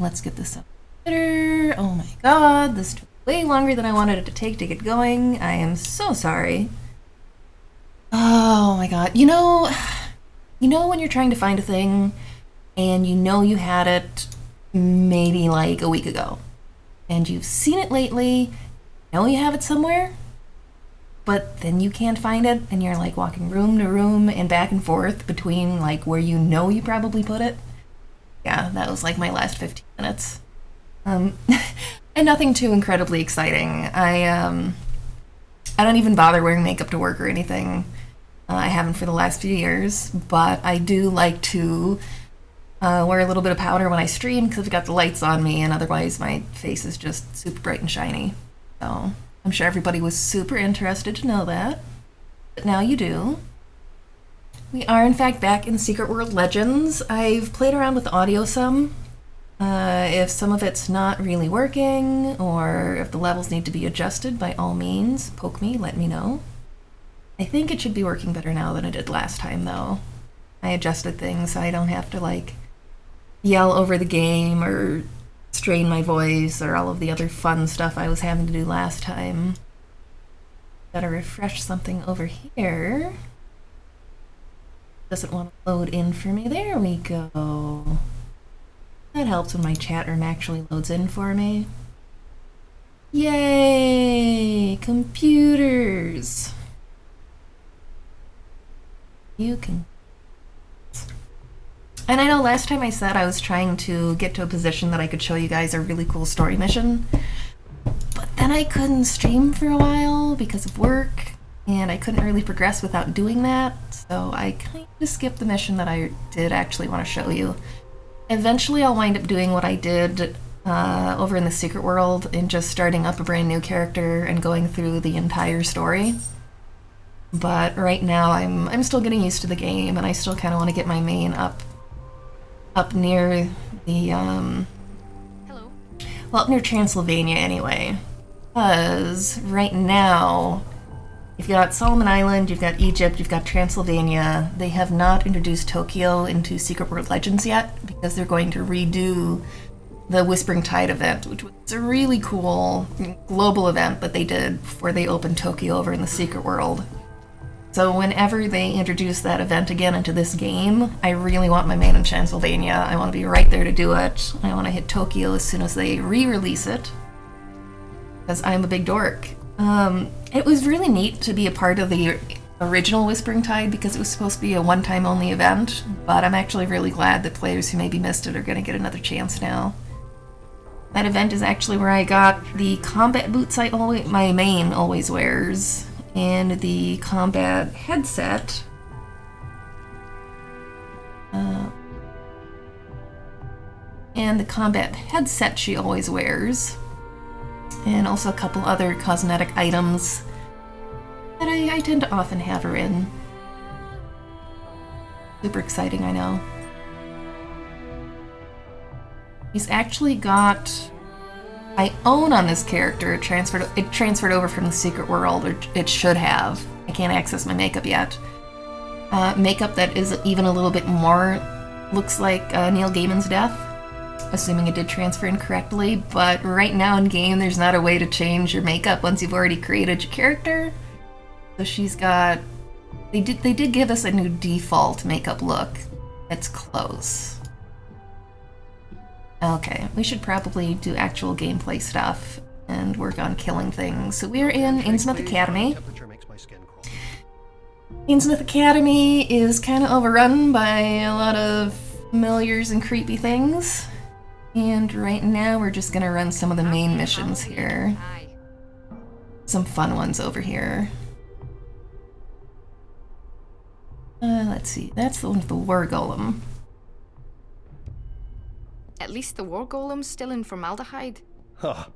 let's get this up. Oh my god, this took way longer than I wanted it to take to get going. I am so sorry. Oh my god. You know when you're trying to find a thing and you know you had it maybe like a week ago and you've seen it lately, you know you have it somewhere, but then you can't find it and you're like walking room to room and back and forth between like where you know you probably put it. Yeah, that was like my last 15 minutes. And nothing too incredibly exciting. I don't even bother wearing makeup to work or anything. I haven't for the last few years, but I do like to wear a little bit of powder when I stream because I've got the lights on me, and otherwise my face is just super bright and shiny. So I'm sure everybody was super interested to know that, but now you do. We are in fact back in Secret World Legends. I've played around with the audio some. If some of it's not really working, or if the levels need to be adjusted, by all means, poke me, let me know. I think it should be working better now than it did last time, though. I adjusted things so I don't have to, like, yell over the game or strain my voice or all of the other fun stuff I was having to do last time. Gotta refresh something over here. Doesn't want to load in for me. There we go. That helps when my chat room actually loads in for me. Yay! Computers! You can... And I know last time I said I was trying to get to a position that I could show you guys a really cool story mission, but then I couldn't stream for a while because of work, and I couldn't really progress without doing that, so I kind of skipped the mission that I did actually want to show you. Eventually I'll wind up doing what I did over in the Secret World and just starting up a brand new character and going through the entire story. But right now I'm still getting used to the game, and I still kind of want to get my main up near the Hello. well, up near Transylvania anyway. Because right now you've got Solomon Island, you've got Egypt, you've got Transylvania. They have not introduced Tokyo into Secret World Legends yet because they're going to redo the Whispering Tide event, which was a really cool global event that they did before they opened Tokyo over in the Secret World. So whenever they introduce that event again into this game, I really want my main in Transylvania. I want to be right there to do it. I want to hit Tokyo as soon as they re-release it, because I'm a big dork. It was really neat to be a part of the original Whispering Tide because it was supposed to be a one-time only event, but I'm actually really glad that players who maybe missed it are going to get another chance now. That event is actually where I got the combat boots my main always wears, and the combat headset. And the combat headset she always wears. And also a couple other cosmetic items that I tend to often have her in. Super exciting, I know. He's actually got... I own on this character, it transferred over from the Secret World, or it should have. I can't access my makeup yet. Makeup that is even a little bit more looks like Neil Gaiman's death, assuming it did transfer incorrectly, but right now in game there's not a way to change your makeup once you've already created your character. So she's got... They did give us a new default makeup look. It's close. Okay, we should probably do actual gameplay stuff and work on killing things. So we're in Innsmouth Academy. Innsmouth Academy is kind of overrun by a lot of familiars and creepy things. And right now we're just gonna run some of the main missions here. Some fun ones over here. Let's see, that's the one with the War Golem. At least the war golem's still in formaldehyde. Ah,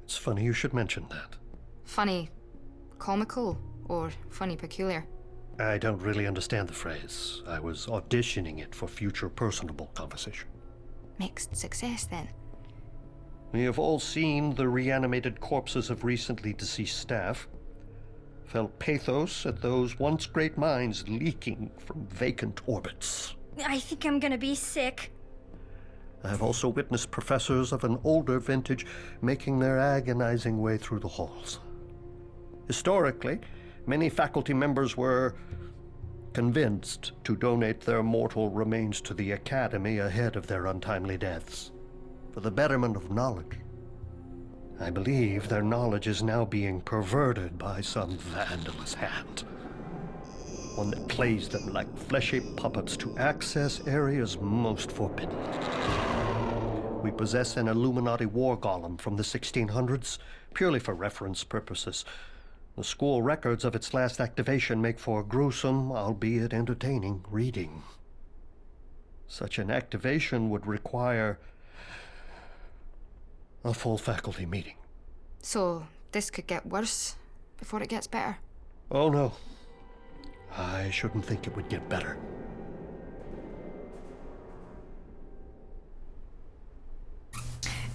it's funny you should mention that. Funny, comical, or funny peculiar? I don't really understand the phrase. I was auditioning it for future personable conversation. Mixed success, then. We have all seen the reanimated corpses of recently deceased staff. Felt pathos at those once great minds leaking from vacant orbits. I think I'm gonna be sick. I have also witnessed professors of an older vintage making their agonizing way through the halls. Historically, many faculty members were convinced to donate their mortal remains to the Academy ahead of their untimely deaths, for the betterment of knowledge. I believe their knowledge is now being perverted by some vandalous hand, one that plays them like fleshy puppets to access areas most forbidden. We possess an Illuminati war golem from the 1600s, purely for reference purposes. The school records of its last activation make for gruesome, albeit entertaining, reading. Such an activation would require a full faculty meeting. So, this could get worse before it gets better? Oh no. I shouldn't think it would get better.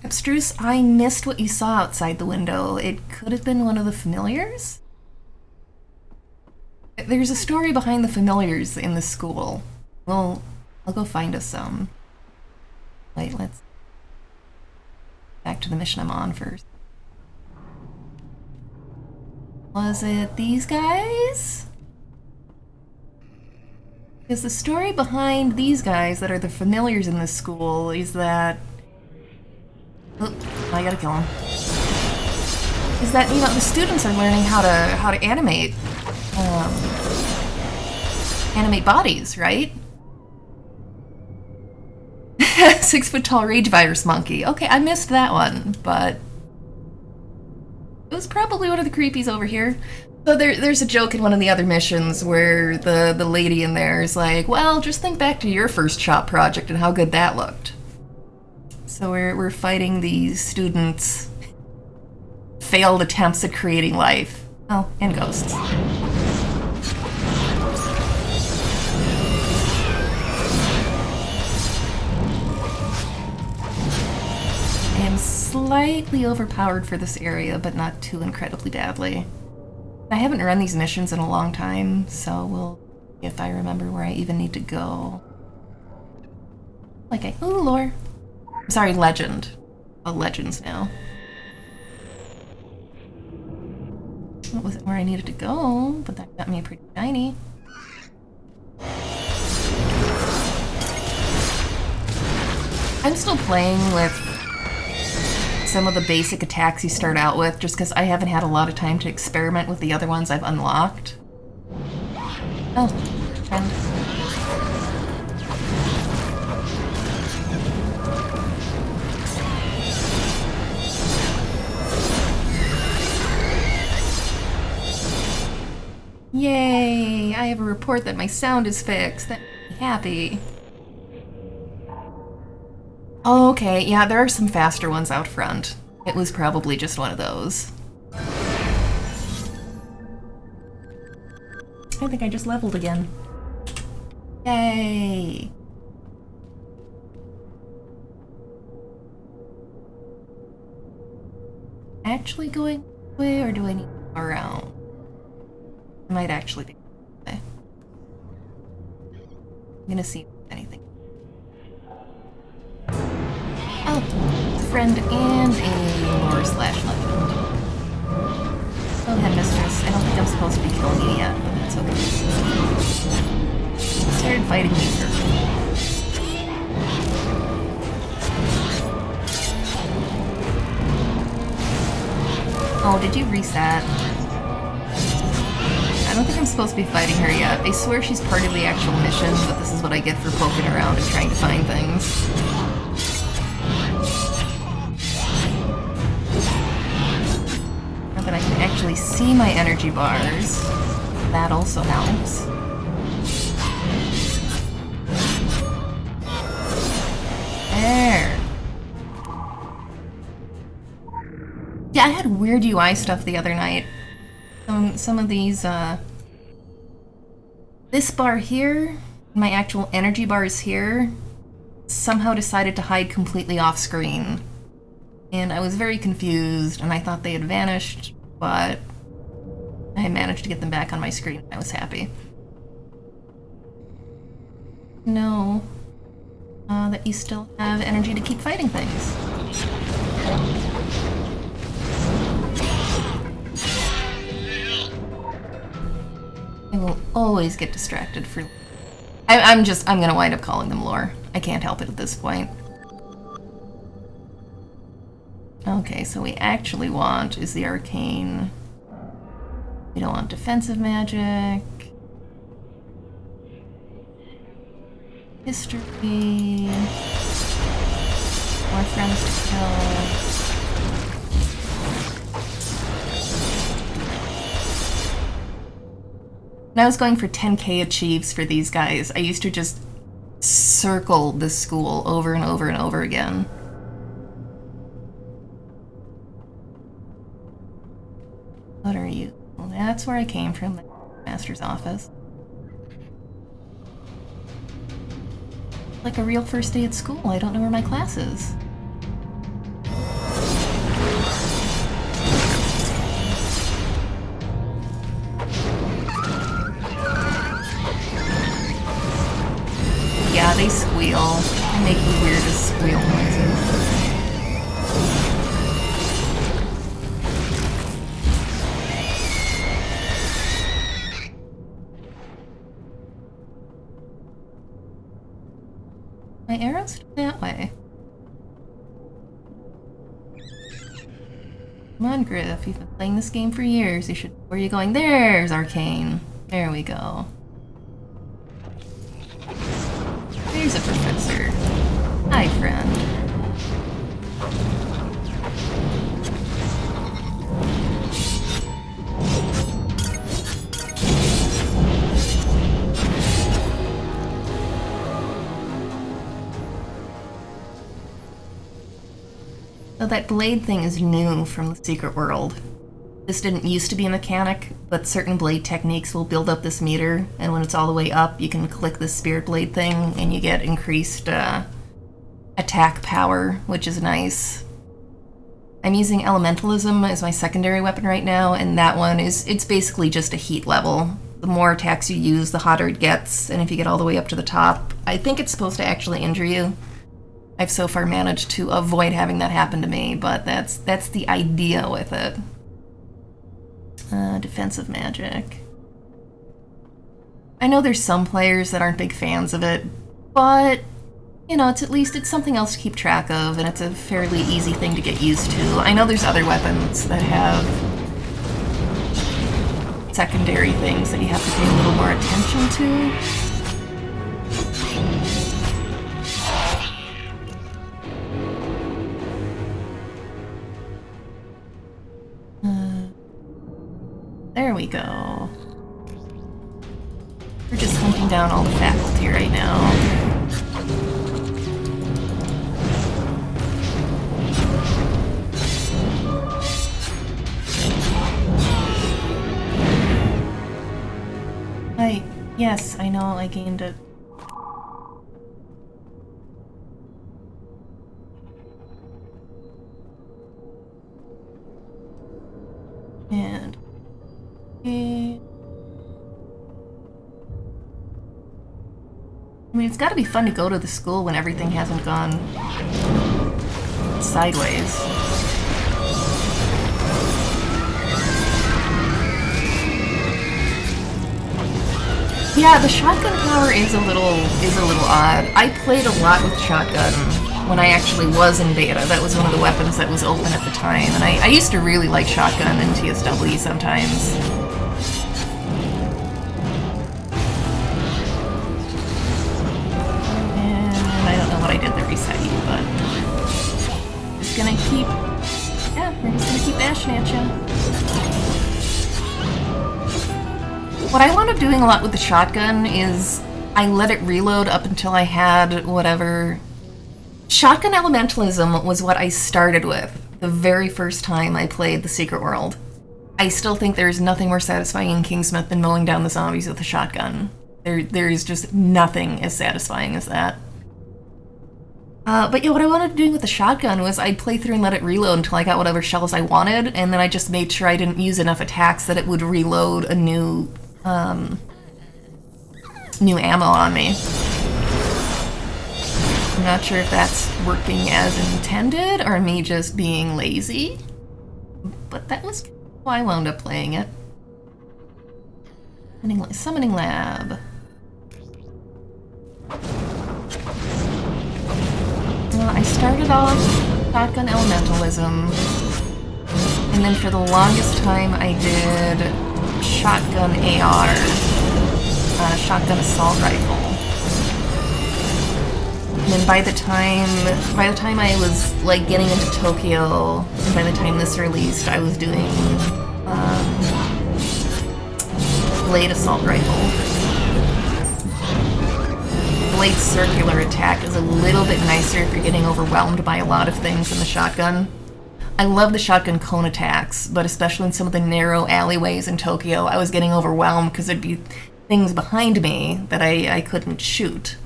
Abstruse, I missed what you saw outside the window. It could have been one of the familiars? There's a story behind the familiars in the school. Well, I'll go find us some. Wait, let's... back to the mission I'm on first. Was it these guys? Because the story behind these guys that are the familiars in this school is that... Oh, I gotta kill him. Is that, you know, the students are learning how to animate, animate bodies, right? 6 foot tall rage virus monkey. Okay, I missed that one, but it was probably one of the creepies over here. So there's a joke in one of the other missions where the lady in there is like, well, just think back to your first shop project and how good that looked. So we're fighting these students' failed attempts at creating life. Oh, and ghosts. I am slightly overpowered for this area, but not too incredibly badly. I haven't run these missions in a long time, so we'll see if I remember where I even need to go. Okay, ooh, lore. Sorry, legend. Oh, legends now. That wasn't where I needed to go, but that got me pretty shiny. I'm still playing with some of the basic attacks you start out with, just because I haven't had a lot of time to experiment with the other ones I've unlocked. Oh, friend. Yay! I have a report that my sound is fixed. That makes me happy. Oh, okay, yeah, there are some faster ones out front. It was probably just one of those. I think I just leveled again. Yay! Actually going away, or do I need to go around? I might actually be okay. I'm gonna see if anything. Oh, it's a friend and a lore / legend. Go ahead, mistress. I don't think I'm supposed to be killing you yet, but that's okay. I started fighting you first. Oh, did you reset? I don't think I'm supposed to be fighting her yet. I swear she's part of the actual mission, but this is what I get for poking around and trying to find things. Now that I can actually see my energy bars, that also helps. There. Yeah, I had weird UI stuff the other night. Some of these, this bar here, my actual energy bars here, somehow decided to hide completely off screen. And I was very confused, and I thought they had vanished, but I managed to get them back on my screen, and I was happy. No. that you still have energy to keep fighting things. I will always get distracted for... I'm gonna wind up calling them lore. I can't help it at this point. Okay, so we actually want is the arcane. We don't want defensive magic. History. More friends to kill. When I was going for 10k achieves for these guys, I used to just circle the school over and over and over again. What are you? Well, that's where I came from, the master's office. Like a real first day at school, I don't know where my class is. Yeah, they squeal. They make the weirdest squeal noises. My arrow's that way. Come on, Griff. You've been playing this game for years. You should... Where are you going? There's Arcane. There we go. There's a professor. Hi, friend. So that blade thing is new from the Secret World. This didn't used to be a mechanic, but certain blade techniques will build up this meter, and when it's all the way up, you can click the spirit blade thing, and you get increased attack power, which is nice. I'm using Elementalism as my secondary weapon right now, and that one it's basically just a heat level. The more attacks you use, the hotter it gets, and if you get all the way up to the top, I think it's supposed to actually injure you. I've so far managed to avoid having that happen to me, but that's the idea with it. Defensive magic. I know there's some players that aren't big fans of it, but, you know, it's something else to keep track of, and it's a fairly easy thing to get used to. I know there's other weapons that have secondary things that you have to pay a little more attention to. There we go. We're just hunting down all the faculty right now. Yes, I know, I gained it. And... okay. I mean, it's gotta be fun to go to the school when everything hasn't gone sideways. Yeah, the shotgun power is a little odd. I played a lot with shotgun when I actually was in beta. That was one of the weapons that was open at the time, and I used to really like shotgun in TSW sometimes. And I don't know what I did to reset you, but just gonna keep, yeah, we're just gonna keep bashing at you. What I wound up doing a lot with the shotgun is I let it reload up until I had whatever... Shotgun Elementalism was what I started with the very first time I played The Secret World. I still think there's nothing more satisfying in Kingsmith than mowing down the zombies with a shotgun. There's just nothing as satisfying as that. But yeah, what I wanted to do with the shotgun was I'd play through and let it reload until I got whatever shells I wanted, and then I just made sure I didn't use enough attacks that it would reload a new ammo on me. I'm not sure if that's working as intended or me just being lazy, but that was why I wound up playing it. Summoning Lab. Well, I started off Shotgun Elementalism, and then for the longest time I did Shotgun AR, Shotgun Assault Rifle. And then by the time I was like getting into Tokyo, and by the time this released, I was doing Blade Assault Rifle. Blade Circular Attack is a little bit nicer if you're getting overwhelmed by a lot of things in the shotgun. I love the shotgun cone attacks, but especially in some of the narrow alleyways in Tokyo, I was getting overwhelmed because there'd be things behind me that I couldn't shoot.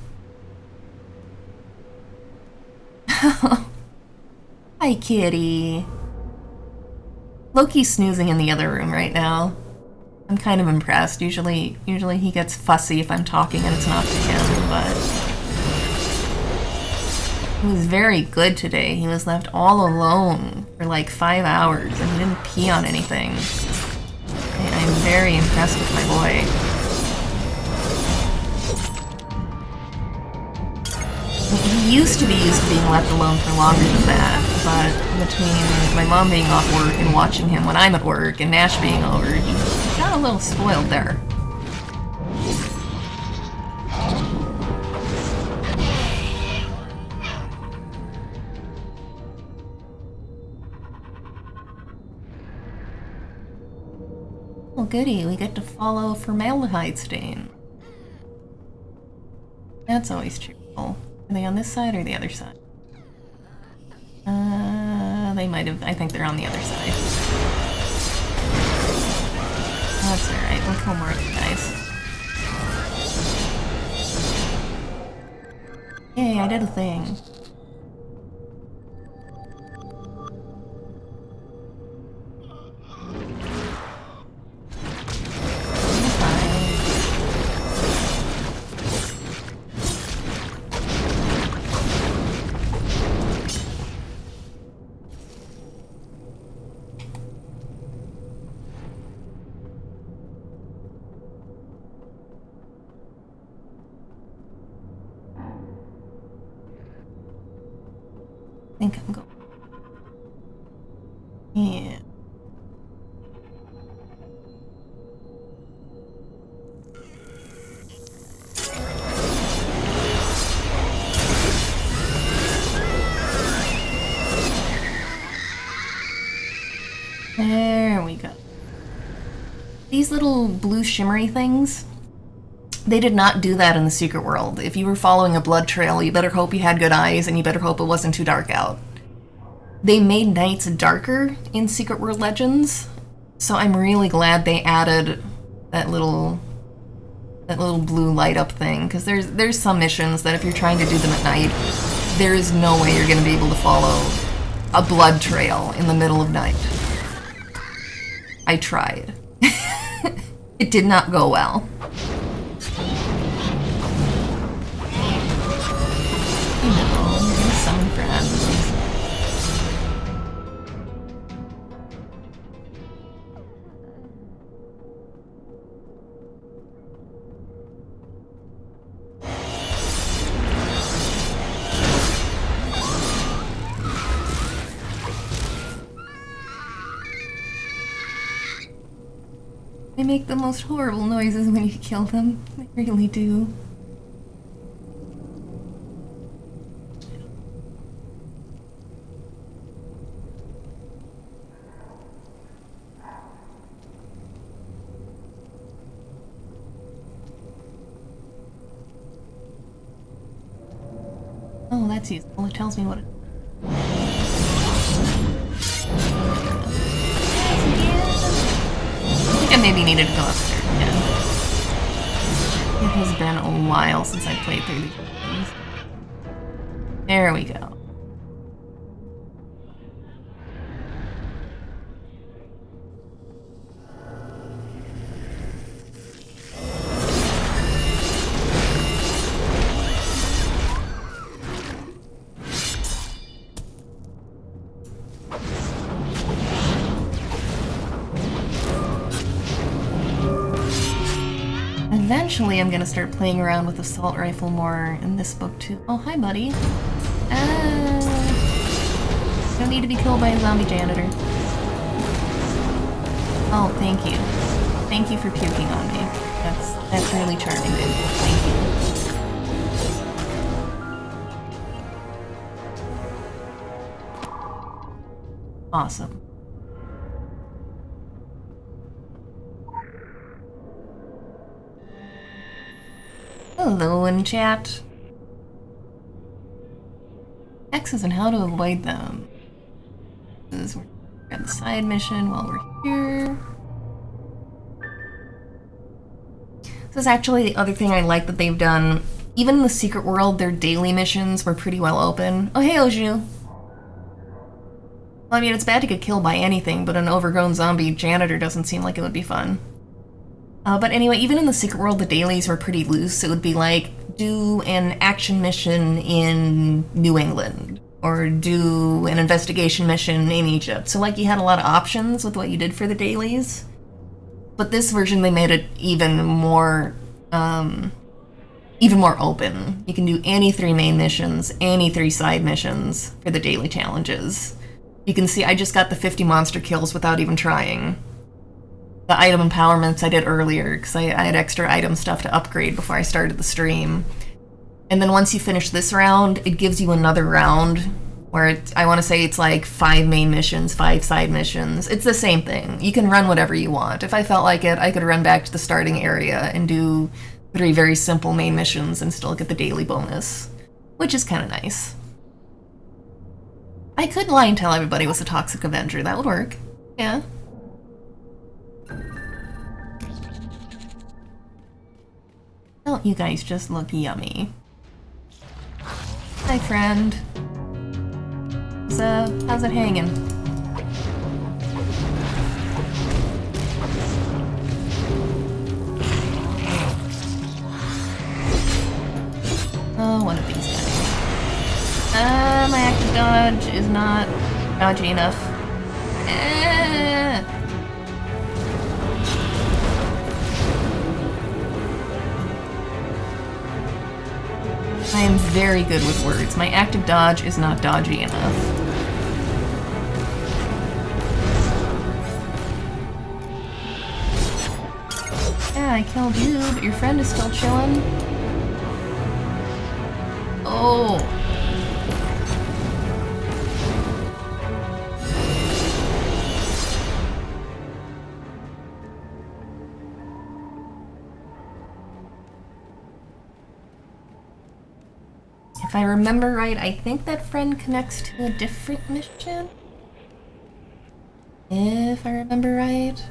Hi, kitty. Loki's snoozing in the other room right now. I'm kind of impressed. Usually he gets fussy if I'm talking and it's not to him, but he was very good today. He was left all alone for like 5 hours and he didn't pee on anything. I'm very impressed with my boy. He used to be used to being left alone for longer than that, but between my mom being off work and watching him when I'm at work and Nash being over, he got a little spoiled there. Oh goody, we get to follow formaldehyde stain. That's always cheerful. Are they on this side or the other side? They might have. I think they're on the other side. That's alright. We'll kill more of you guys. Yay, I did a thing. I think I'm going. Yeah. There we go. These little blue shimmery things, they did not do that in the Secret World. If you were following a blood trail, you better hope you had good eyes and you better hope it wasn't too dark out. They made nights darker in Secret World Legends, so I'm really glad they added that little blue light up thing, because there's some missions that if you're trying to do them at night, there is no way you're going to be able to follow a blood trail in the middle of night. I tried. It did not go well. You know, you're gonna summon friends. They make the most horrible noises when you kill them. They really do. Oh, that's useful. It tells me what it is. I think I maybe needed to go upstairs again. It has been a while since I played through these games. There we go. eventually I'm gonna start playing around with assault rifle more in this book too. Oh, hi, buddy. Don't need to be killed by a zombie janitor. Oh, thank you. Thank you for puking on me. That's really charming, dude. Thank you. Awesome. Hello in chat. X's and how to avoid them. We're grab the side mission while we're here. This is actually the other thing I like that they've done. Even in the secret world, their daily missions were pretty well open. Oh, hey, Oju. Well, I mean, it's bad to get killed by anything, but an overgrown zombie janitor doesn't seem like it would be fun. But anyway, even in the secret world, the dailies were pretty loose. It would be like, do an action mission in New England, or do an investigation mission in Egypt. So, like, you had a lot of options with what you did for the dailies. But this version, they made it even more open. You can do any 3 main missions, any 3 side missions for the daily challenges. You can see I just got the 50 monster kills without even trying. The item empowerments I did earlier, because I had extra item stuff to upgrade before I started the stream. And then once you finish this round, it gives you another round where I want to say it's like 5 main missions, 5 side missions. It's the same thing. You can run whatever you want. If I felt like it, I could run back to the starting area and do 3 very simple main missions and still get the daily bonus, which is kind of nice. I could lie and tell everybody it was a Toxic Avenger. That would work. Yeah. Don't you guys just look yummy? Hi, friend. How's it hanging? Oh, one of these guys. My active dodge is not dodgy enough. I am very good with words. My active dodge is not dodgy enough. Yeah, I killed you, but your friend is still chilling. Oh. If I remember right, I think that friend connects to a different mission. If I remember right.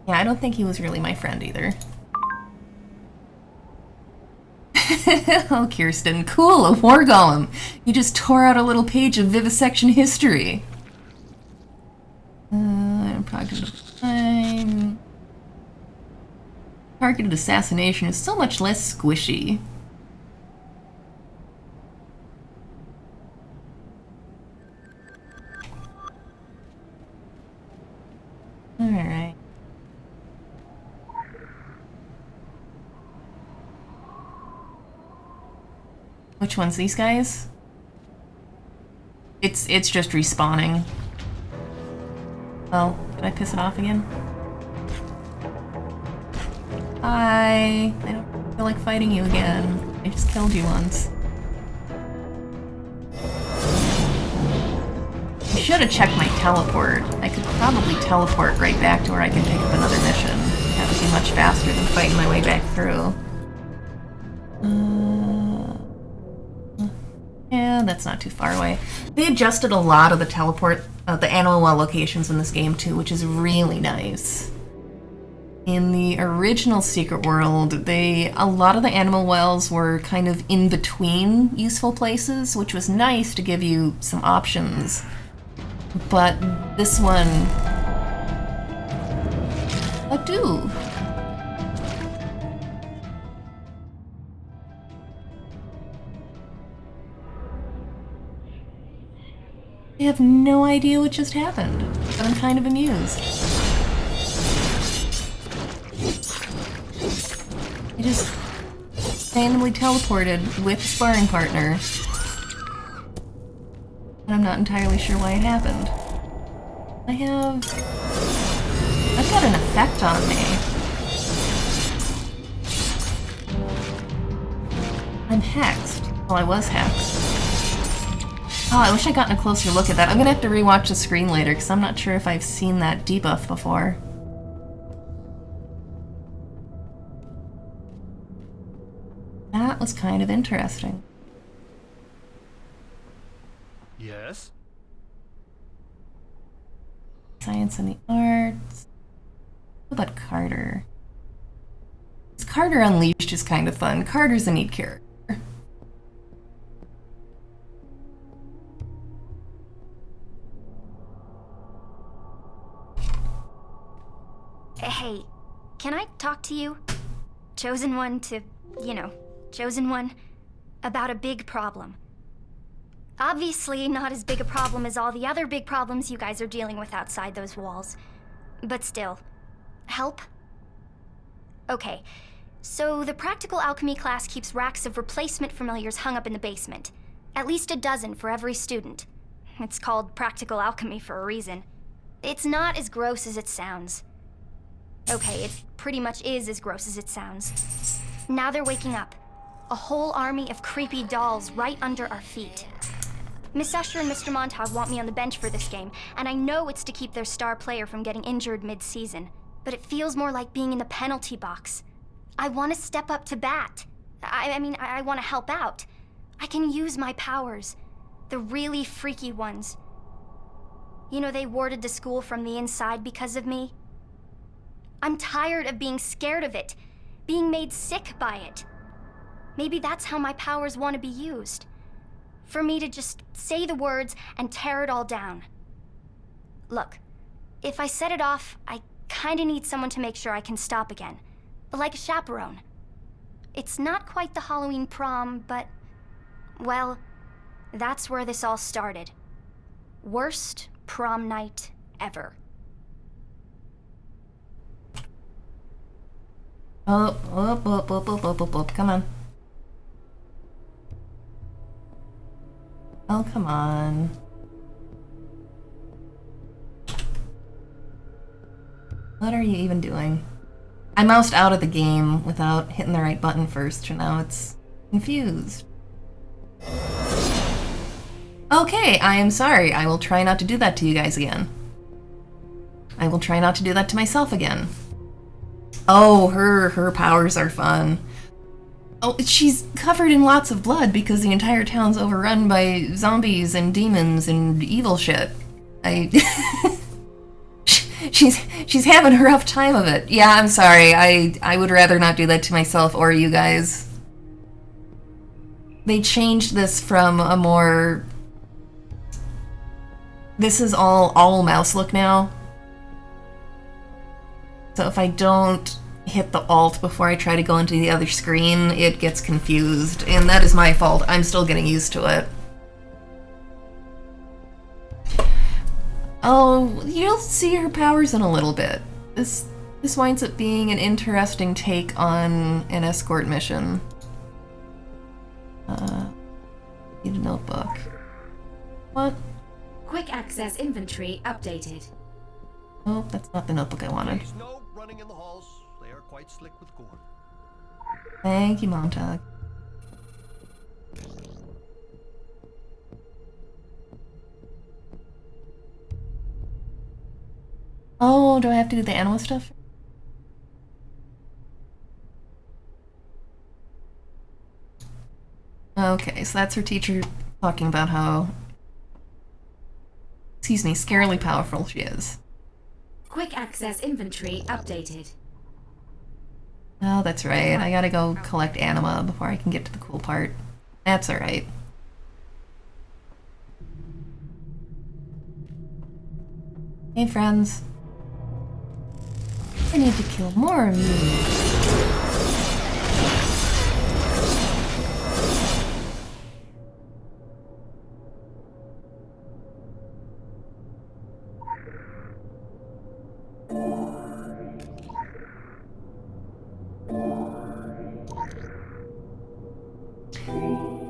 Yeah, I don't think he was really my friend either. Oh, Kirsten, cool, a war golem. You just tore out a little page of vivisection history. Approximate time. Targeted assassination is so much less squishy. Alright. Which one's these guys? It's just respawning. Oh, did I piss it off again? Hi. I don't feel like fighting you again. I just killed you once. I should have checked my teleport. I could probably teleport right back to where I can pick up another mission. That would be much faster than fighting my way back through. Yeah, that's not too far away. They adjusted a lot of the teleport, the animal well locations in this game too, which is really nice. In the original Secret World, a lot of the animal wells were kind of in between useful places, which was nice to give you some options. But this one... What do? I have no idea what just happened, but I'm kind of amused. I just randomly teleported with a sparring partner. And I'm not entirely sure why it happened. I've got an effect on me. I'm hexed. Well, I was hexed. Oh, I wish I'd gotten a closer look at that. I'm gonna have to rewatch the screen later, because I'm not sure if I've seen that debuff before. That was kind of interesting. Yes? Science and the arts. What about Carter? Carter Unleashed is kind of fun. Carter's a neat character. Hey, can I talk to you? Chosen One to, Chosen One, about a big problem. Obviously not as big a problem as all the other big problems you guys are dealing with outside those walls. But still, help? Okay, so the practical alchemy class keeps racks of replacement familiars hung up in the basement. At least a dozen for every student. It's called practical alchemy for a reason. It's not as gross as it sounds. Okay, it pretty much is as gross as it sounds. Now they're waking up. A whole army of creepy dolls right under our feet. Miss Usher and Mr. Montauk want me on the bench for this game, and I know it's to keep their star player from getting injured mid-season. But it feels more like being in the penalty box. I want to step up to bat. I want to help out. I can use my powers. The really freaky ones. You know, they warded the school from the inside because of me. I'm tired of being scared of it, being made sick by it. Maybe that's how my powers want to be used. For me to just say the words and tear it all down. Look, if I set it off, I kinda need someone to make sure I can stop again. Like a chaperone. It's not quite the Halloween prom, but, well, that's where this all started. Worst prom night ever. Oh, come on. Oh, come on. What are you even doing? I moused out of the game without hitting the right button first, and now it's confused. Okay, I am sorry. I will try not to do that to you guys again. I will try not to do that to myself again. Oh, her powers are fun. Oh, she's covered in lots of blood because the entire town's overrun by zombies and demons and evil shit. She's having a rough time of it. Yeah, I'm sorry. I would rather not do that to myself or you guys. They changed this from a more... This is all mouse look now. So if I don't hit the alt before I try to go into the other screen, it gets confused, and that is my fault. I'm still getting used to it. Oh, you'll see her powers in a little bit. This winds up being an interesting take on an escort mission. Need a notebook. What? Quick access inventory updated. Oh, that's not the notebook I wanted. Please, no running in the halls. They are quite slick with gore. Thank you, Montauk. Oh, do I have to do the anima stuff? Okay, so that's her teacher talking about how, excuse me, scarily powerful she is. Quick access inventory updated. Oh, that's right. I gotta go collect anima before I can get to the cool part. That's alright. Hey, friends. I need to kill more of you.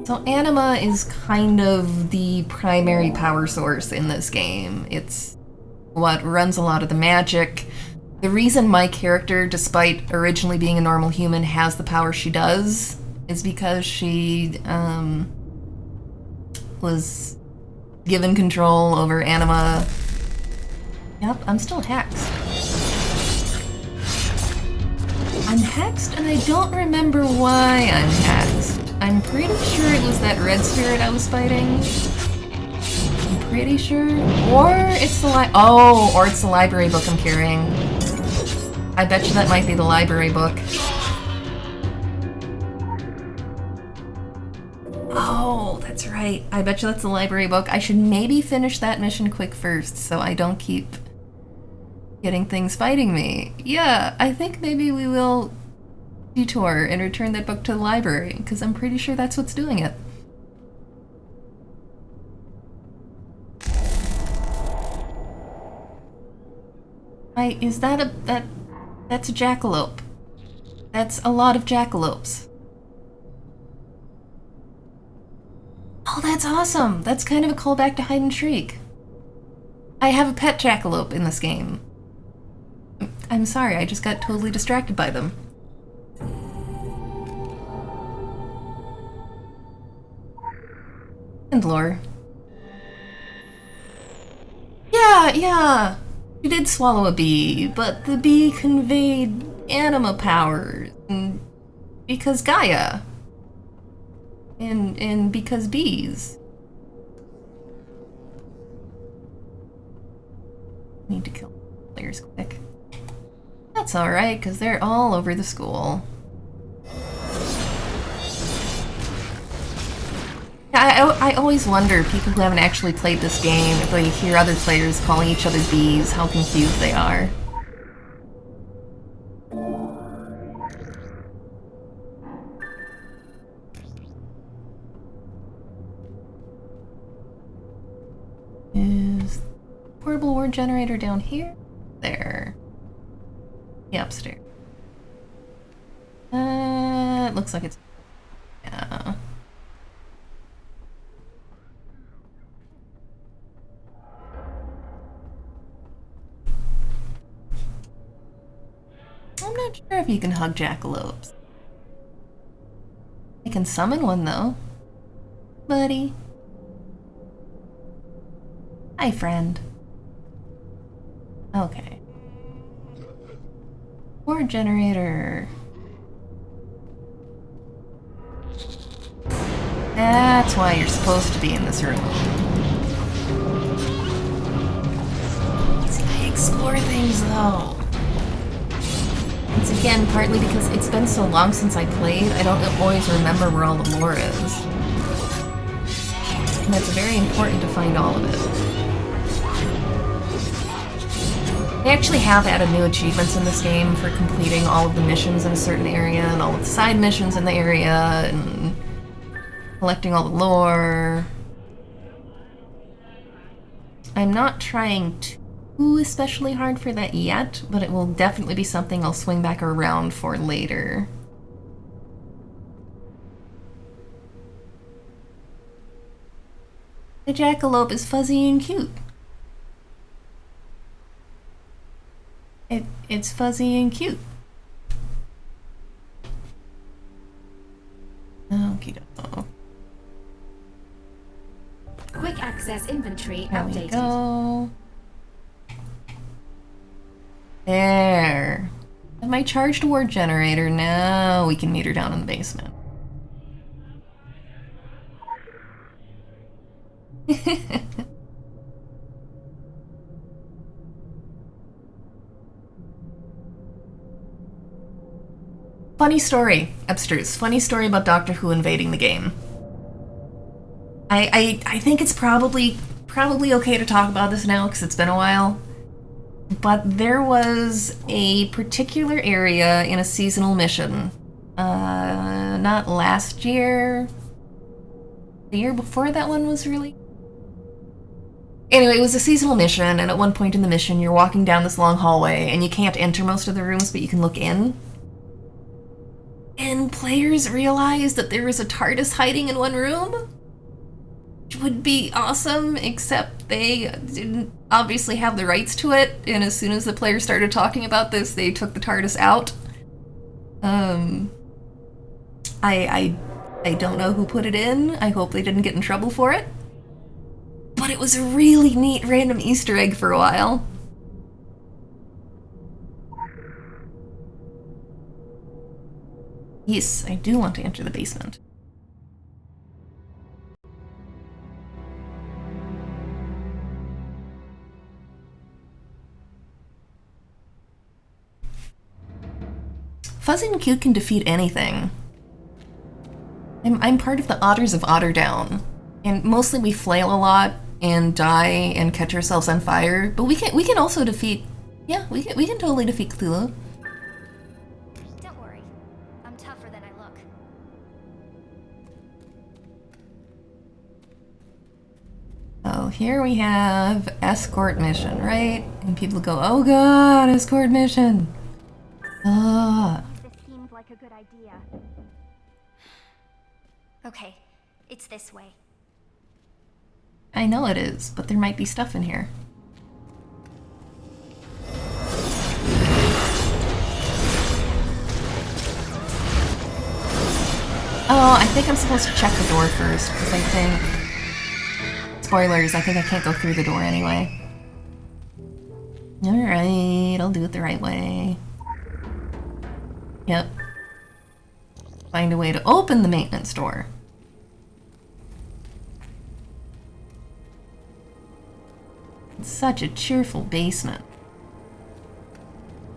So Anima is kind of the primary power source in this game. It's what runs a lot of the magic. The reason my character, despite originally being a normal human, has the power she does is because she was given control over Anima. Yep, I'm still hexed. I'm hexed and I don't remember why I'm hexed. I'm pretty sure it was that red spirit I was fighting. I'm pretty sure. Or it's the or it's the library book I'm carrying. I bet you that might be the library book. Oh, that's right. I bet you that's the library book. I should maybe finish that mission quick first so I don't keep getting things fighting me. Yeah, I think maybe we will detour and return that book to the library, because I'm pretty sure that's what's doing it. Is that that's a jackalope. That's a lot of jackalopes. Oh, that's awesome! That's kind of a callback to Hide and Shriek. I have a pet jackalope in this game. I'm sorry, I just got totally distracted by them. And lore. Yeah. She did swallow a bee, but the bee conveyed anima powers. Because Gaia. And because bees. Need to kill players quick. That's alright, because they're all over the school. I always wonder, people who haven't actually played this game, if they hear other players calling each other bees, how confused they are. Is the portable word generator down here? There. Yeah, upstairs. It looks like it's... yeah. I'm not sure if you can hug jackalopes. I can summon one, though. Buddy. Hi, friend. Okay. Word generator. That's why you're supposed to be in this room. See, I explore things, though. It's again partly because it's been so long since I played, I don't always remember where all the lore is. And it's very important to find all of it. They actually have added new achievements in this game for completing all of the missions in a certain area and all of the side missions in the area and collecting all the lore. I'm not trying too especially hard for that yet, but it will definitely be something I'll swing back around for later. The jackalope is fuzzy and cute. It's fuzzy and cute. Okie doke. Quick access inventory There we updated. go. There. Have my charged word generator. Now we can meet her down in the basement. Funny story, Abstruse. Funny story about Doctor Who invading the game. I think it's probably okay to talk about this now because it's been a while. But there was a particular area in a seasonal mission. Not last year. The year before that one was really... Anyway, it was a seasonal mission, and at one point in the mission, you're walking down this long hallway, and you can't enter most of the rooms, but you can look in. when players realized that there was a TARDIS hiding in one room, which would be awesome, except they didn't obviously have the rights to it, and as soon as the players started talking about this, they took the TARDIS out. I don't know who put it in. I hope they didn't get in trouble for it. But it was a really neat random Easter egg for a while. Yes, I do want to enter the basement. Fuzzy and Cute can defeat anything. I'm part of the Otters of Otterdown, and mostly we flail a lot and die and catch ourselves on fire. But we can also defeat. Yeah, we can totally defeat Cthulhu. Don't worry. I'm tougher than I look. Oh, here we have escort mission, right? And people go, "Oh God, escort mission!" Ah. This seemed like a good idea. Okay, it's this way. I know it is, but there might be stuff in here. Oh, I think I'm supposed to check the door first, because I think... Spoilers, I think I can't go through the door anyway. Alright, I'll do it the right way. Yep. Find a way to open the maintenance door. It's such a cheerful basement.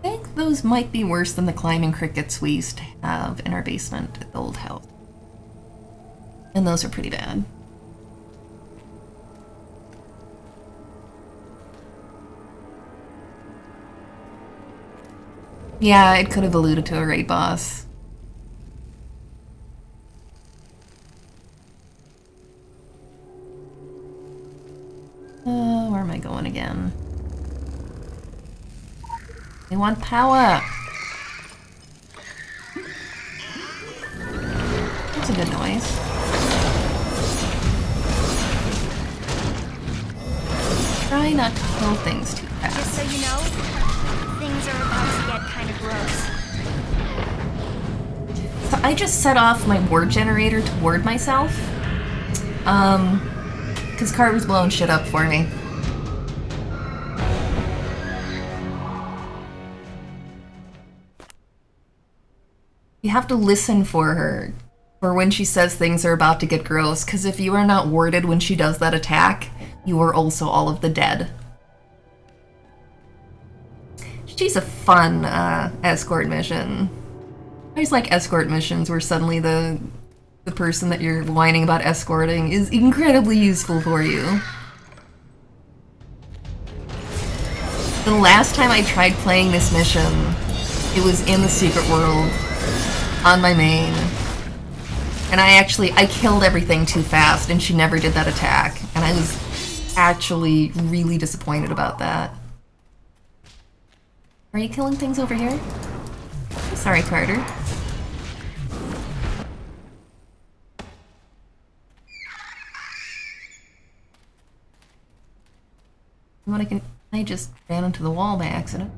I think those might be worse than the climbing crickets we used to have in our basement at the old house. And those are pretty bad. Yeah, it could have alluded to a raid boss. Where am I going again? We want power! That's a good noise. Try not to kill things too fast. Just so you know, things are about to get kind of gross. So I just set off my ward generator to ward myself. Because Carver's blowing shit up for me. You have to listen for her, for when she says things are about to get gross, because if you are not warded when she does that attack, you are also all of the dead. She's a fun escort mission. I always like escort missions where suddenly the person that you're whining about escorting is incredibly useful for you. The last time I tried playing this mission, it was in the secret world, on my main. And I killed everything too fast and she never did that attack. And I was actually really disappointed about that. Are you killing things over here? Sorry, Carter. I just ran into the wall by accident.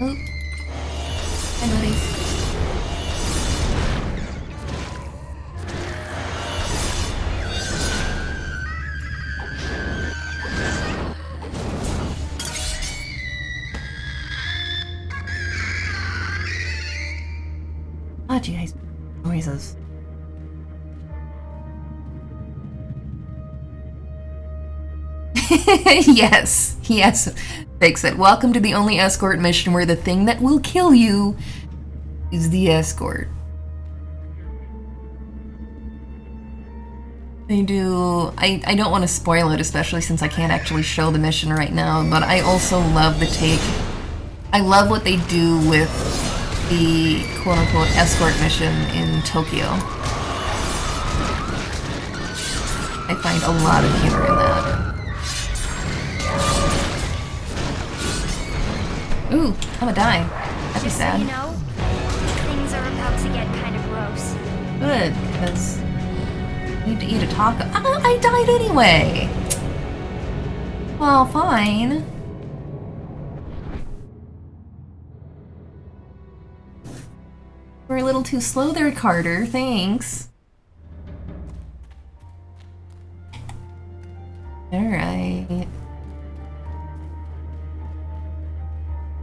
Oh. Hi, buddies. Oh, geez. Noises. Yes. Fix it. Welcome to the only escort mission where the thing that will kill you is the escort. I don't want to spoil it, especially since I can't actually show the mission right now, but I also love the take. I love what they do with the quote-unquote escort mission in Tokyo. I find a lot of humor in that. Ooh, I'm gonna die. That'd be Just so you sad. know, things are about to get kind of gross. Good, because I need to eat a taco. Ah, I died anyway! Well, fine. We're a little too slow there, Carter. Thanks. Alright.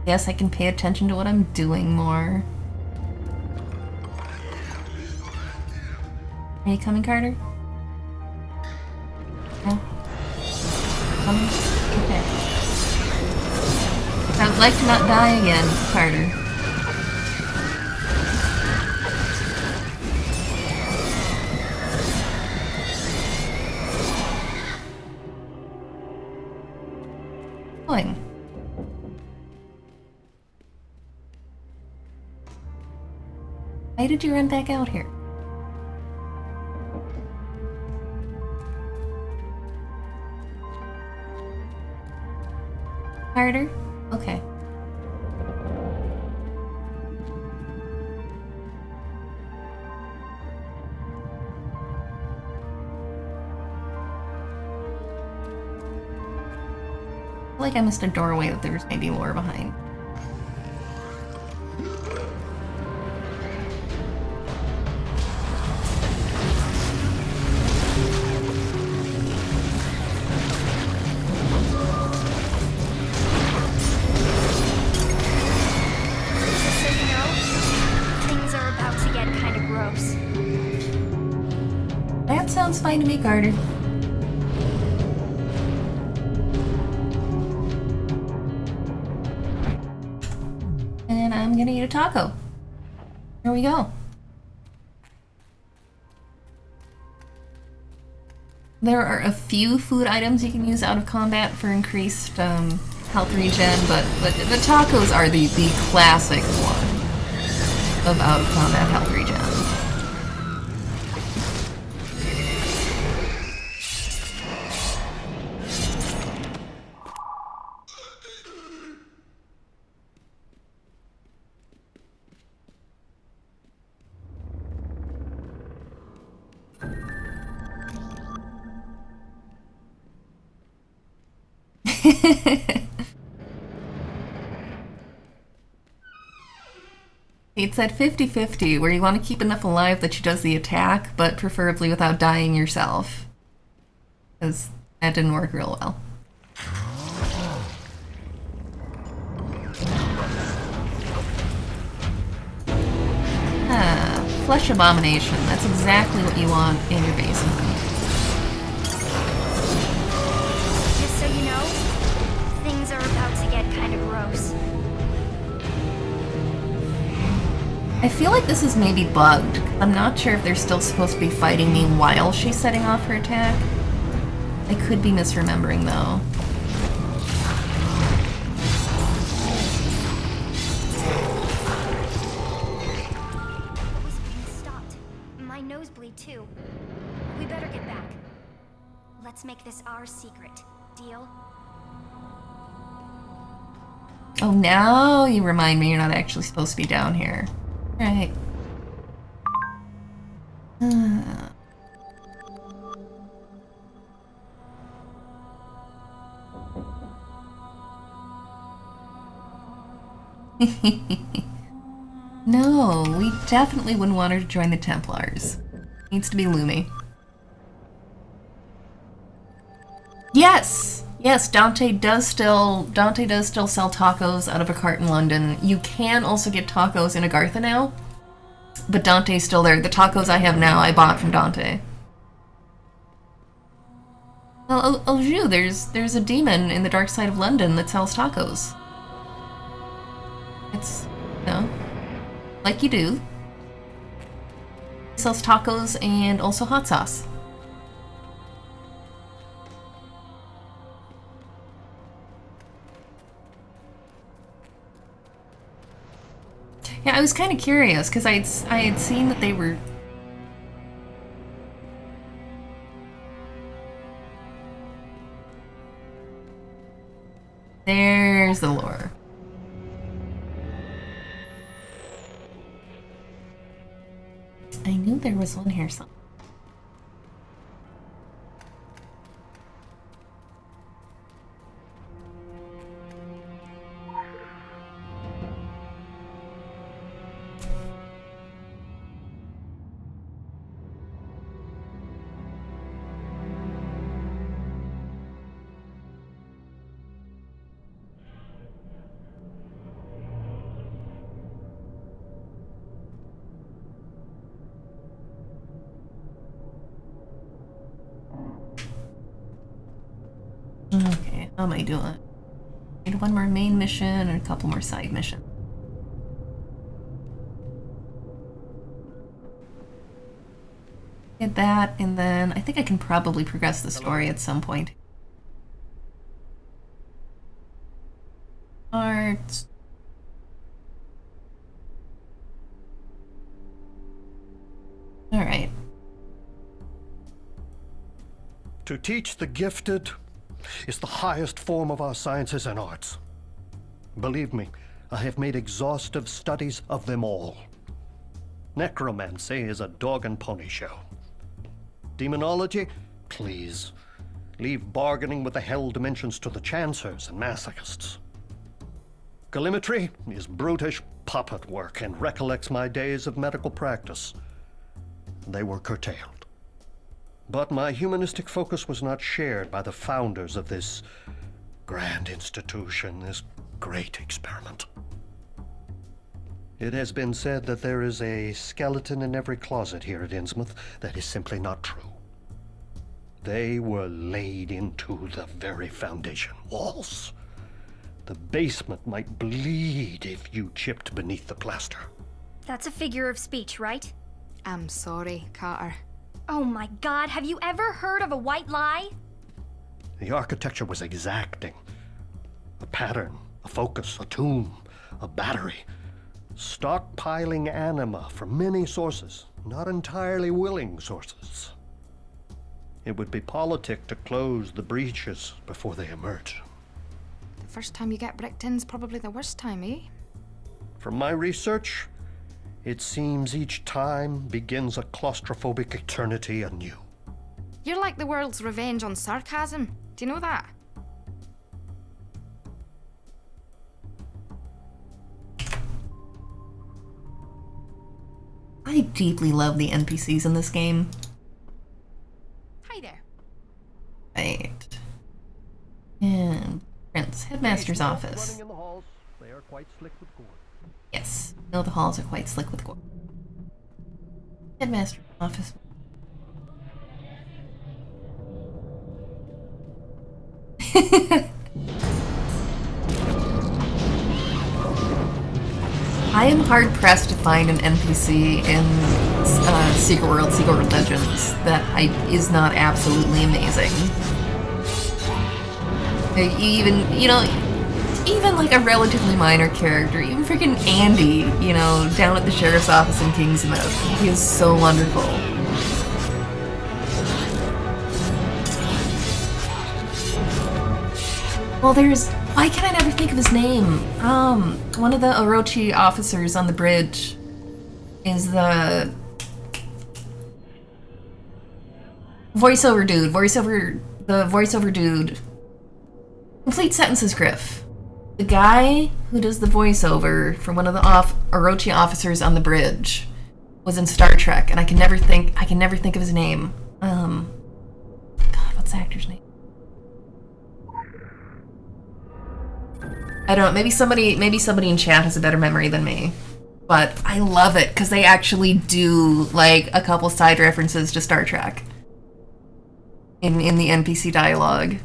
Yes, I can pay attention to what I'm doing more. Are you coming, Carter? No? Coming? Okay. I would like to not die again, Carter. Going. Why did you run back out here? Carter? Okay. I feel like I missed a doorway that there's maybe more behind. Just so you know, things are about to get kind of gross. That sounds fine to me, Carter. And I'm gonna eat a taco. Here we go. There are a few food items you can use out of combat for increased health regen, but the tacos are the classic one of out of combat health regen. It's at 50-50, where you want to keep enough alive that she does the attack, but preferably without dying yourself. Because that didn't work real well. Ah, Flesh Abomination. That's exactly what you want in your basement. Just so you know, things are about to get kind of gross. I feel like this is maybe bugged. I'm not sure if they're still supposed to be fighting me while she's setting off her attack. I could be misremembering, though. This being stopped. My nosebleed too. We better get back. Let's make this our secret. Deal? Oh, now you remind me you're not actually supposed to be down here. Right. No, we definitely wouldn't want her to join the Templars. Needs to be Lumi. Yes! Yes, Dante does still sell tacos out of a cart in London. You can also get tacos in Agartha now, but Dante's still there. The tacos I have now I bought from Dante. Well, Ju, there's a demon in the dark side of London that sells tacos. It's, like you do. He sells tacos and also hot sauce. Yeah, I was kind of curious because I had seen that they were. There's the lore. was one here somewhere. Okay, how am I doing? Need one more main mission and a couple more side missions. Get that, and then I think I can probably progress the story at some point. Art. Alright. To teach the gifted is the highest form of our sciences and arts. Believe me, I have made exhaustive studies of them all. Necromancy is a dog and pony show. Demonology? Please. Leave bargaining with the hell dimensions to the chancers and masochists. Callimetry is brutish puppet work and recollects my days of medical practice. They were curtailed. But my humanistic focus was not shared by the founders of this grand institution, this great experiment. It has been said that there is a skeleton in every closet here at Innsmouth. That is simply not true. They were laid into the very foundation walls. The basement might bleed if you chipped beneath the plaster. That's a figure of speech, right? I'm sorry, Carter. Oh my god, have you ever heard of a white lie? The architecture was exacting. A pattern, a focus, a tomb, a battery. Stockpiling anima from many sources, not entirely willing sources. It would be politic to close the breaches before they emerge. The first time you get bricked in's probably the worst time, eh? From my research, it seems each time begins a claustrophobic eternity anew. You're like the world's revenge on sarcasm. Do you know that? I deeply love the NPCs in this game. Hi there. Right. And Prince, Headmaster's office. Running in the halls, they are quite slick with gore. Yes, no, the halls are quite slick with gore. Headmaster's office. I am hard pressed to find an NPC in Secret World Legends that is not absolutely amazing. Even like a relatively minor character, even freaking Andy, down at the sheriff's office in Kingsmouth. He is so wonderful. Well, why can I never think of his name? One of the Orochi officers on the bridge is the voiceover dude. Complete sentences, Griff. The guy who does the voiceover for one of the Orochi officers on the bridge was in Star Trek, and I can never think of his name. God, what's the actor's name? I don't know, maybe somebody in chat has a better memory than me. But I love it, because they actually do, like, a couple side references to Star Trek in the NPC dialogue.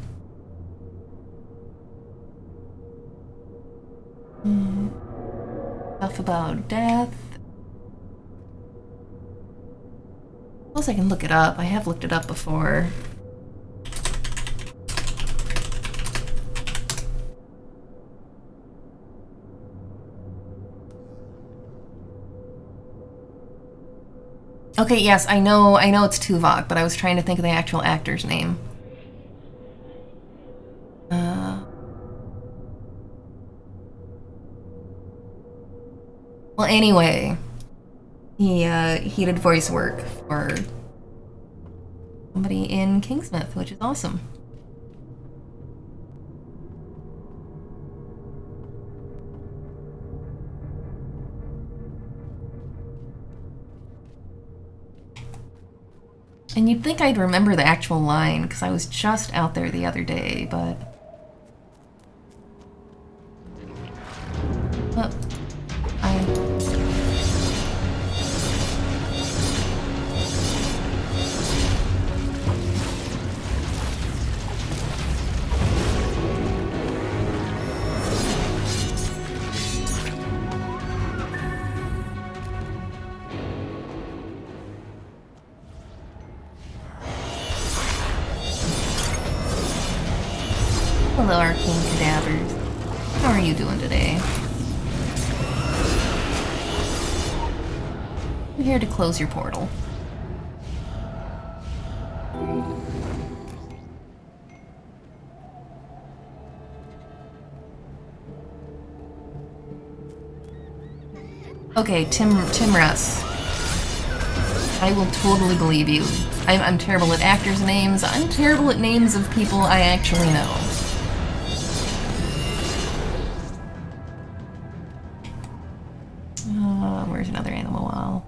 Stuff about death. Suppose I can look it up. I have looked it up before. Okay, yes, I know it's Tuvok, but I was trying to think of the actual actor's name. Well, anyway, he did voice work for somebody in Kingsmouth, which is awesome. And you'd think I'd remember the actual line, because I was just out there the other day, but... Oh, hello, Arcane Cadavers. How are you doing today? I'm here to close your portal. Okay, Tim Russ. I will totally believe you. I'm terrible at actors' names. I'm terrible at names of people I actually know. Where's another animal wall?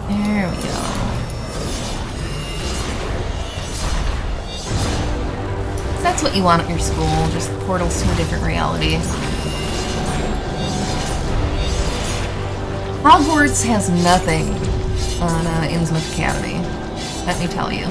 There we go. That's what you want at your school, just portals to a different reality. Hogwarts has nothing on Innsmouth Academy, let me tell you.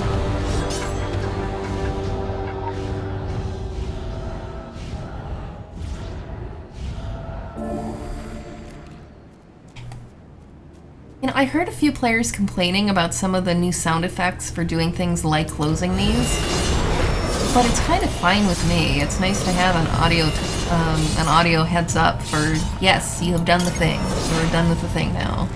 You know, I heard a few players complaining about some of the new sound effects for doing things like closing these, but it's kind of fine with me. It's nice to have an audio heads up for, yes, you have done the thing. You're done with the thing now.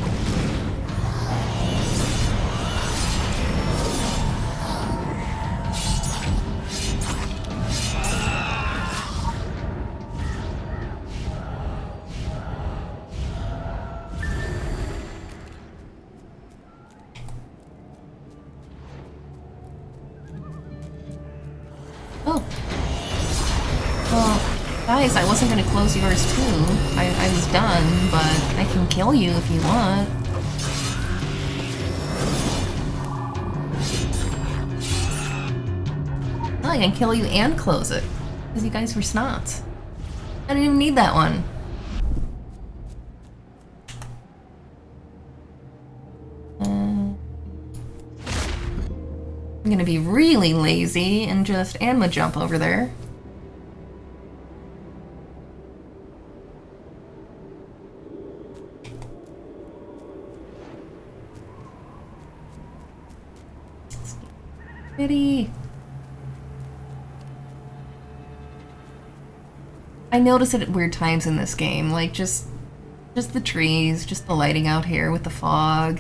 Guys, I wasn't gonna close yours too. I was done, but I can kill you if you want. Oh, I can kill you and close it. Because you guys were snots. I didn't even need that one. I'm gonna be really lazy and just Anma jump over there. Pretty. I notice it at weird times in this game, like just the trees, just the lighting out here with the fog.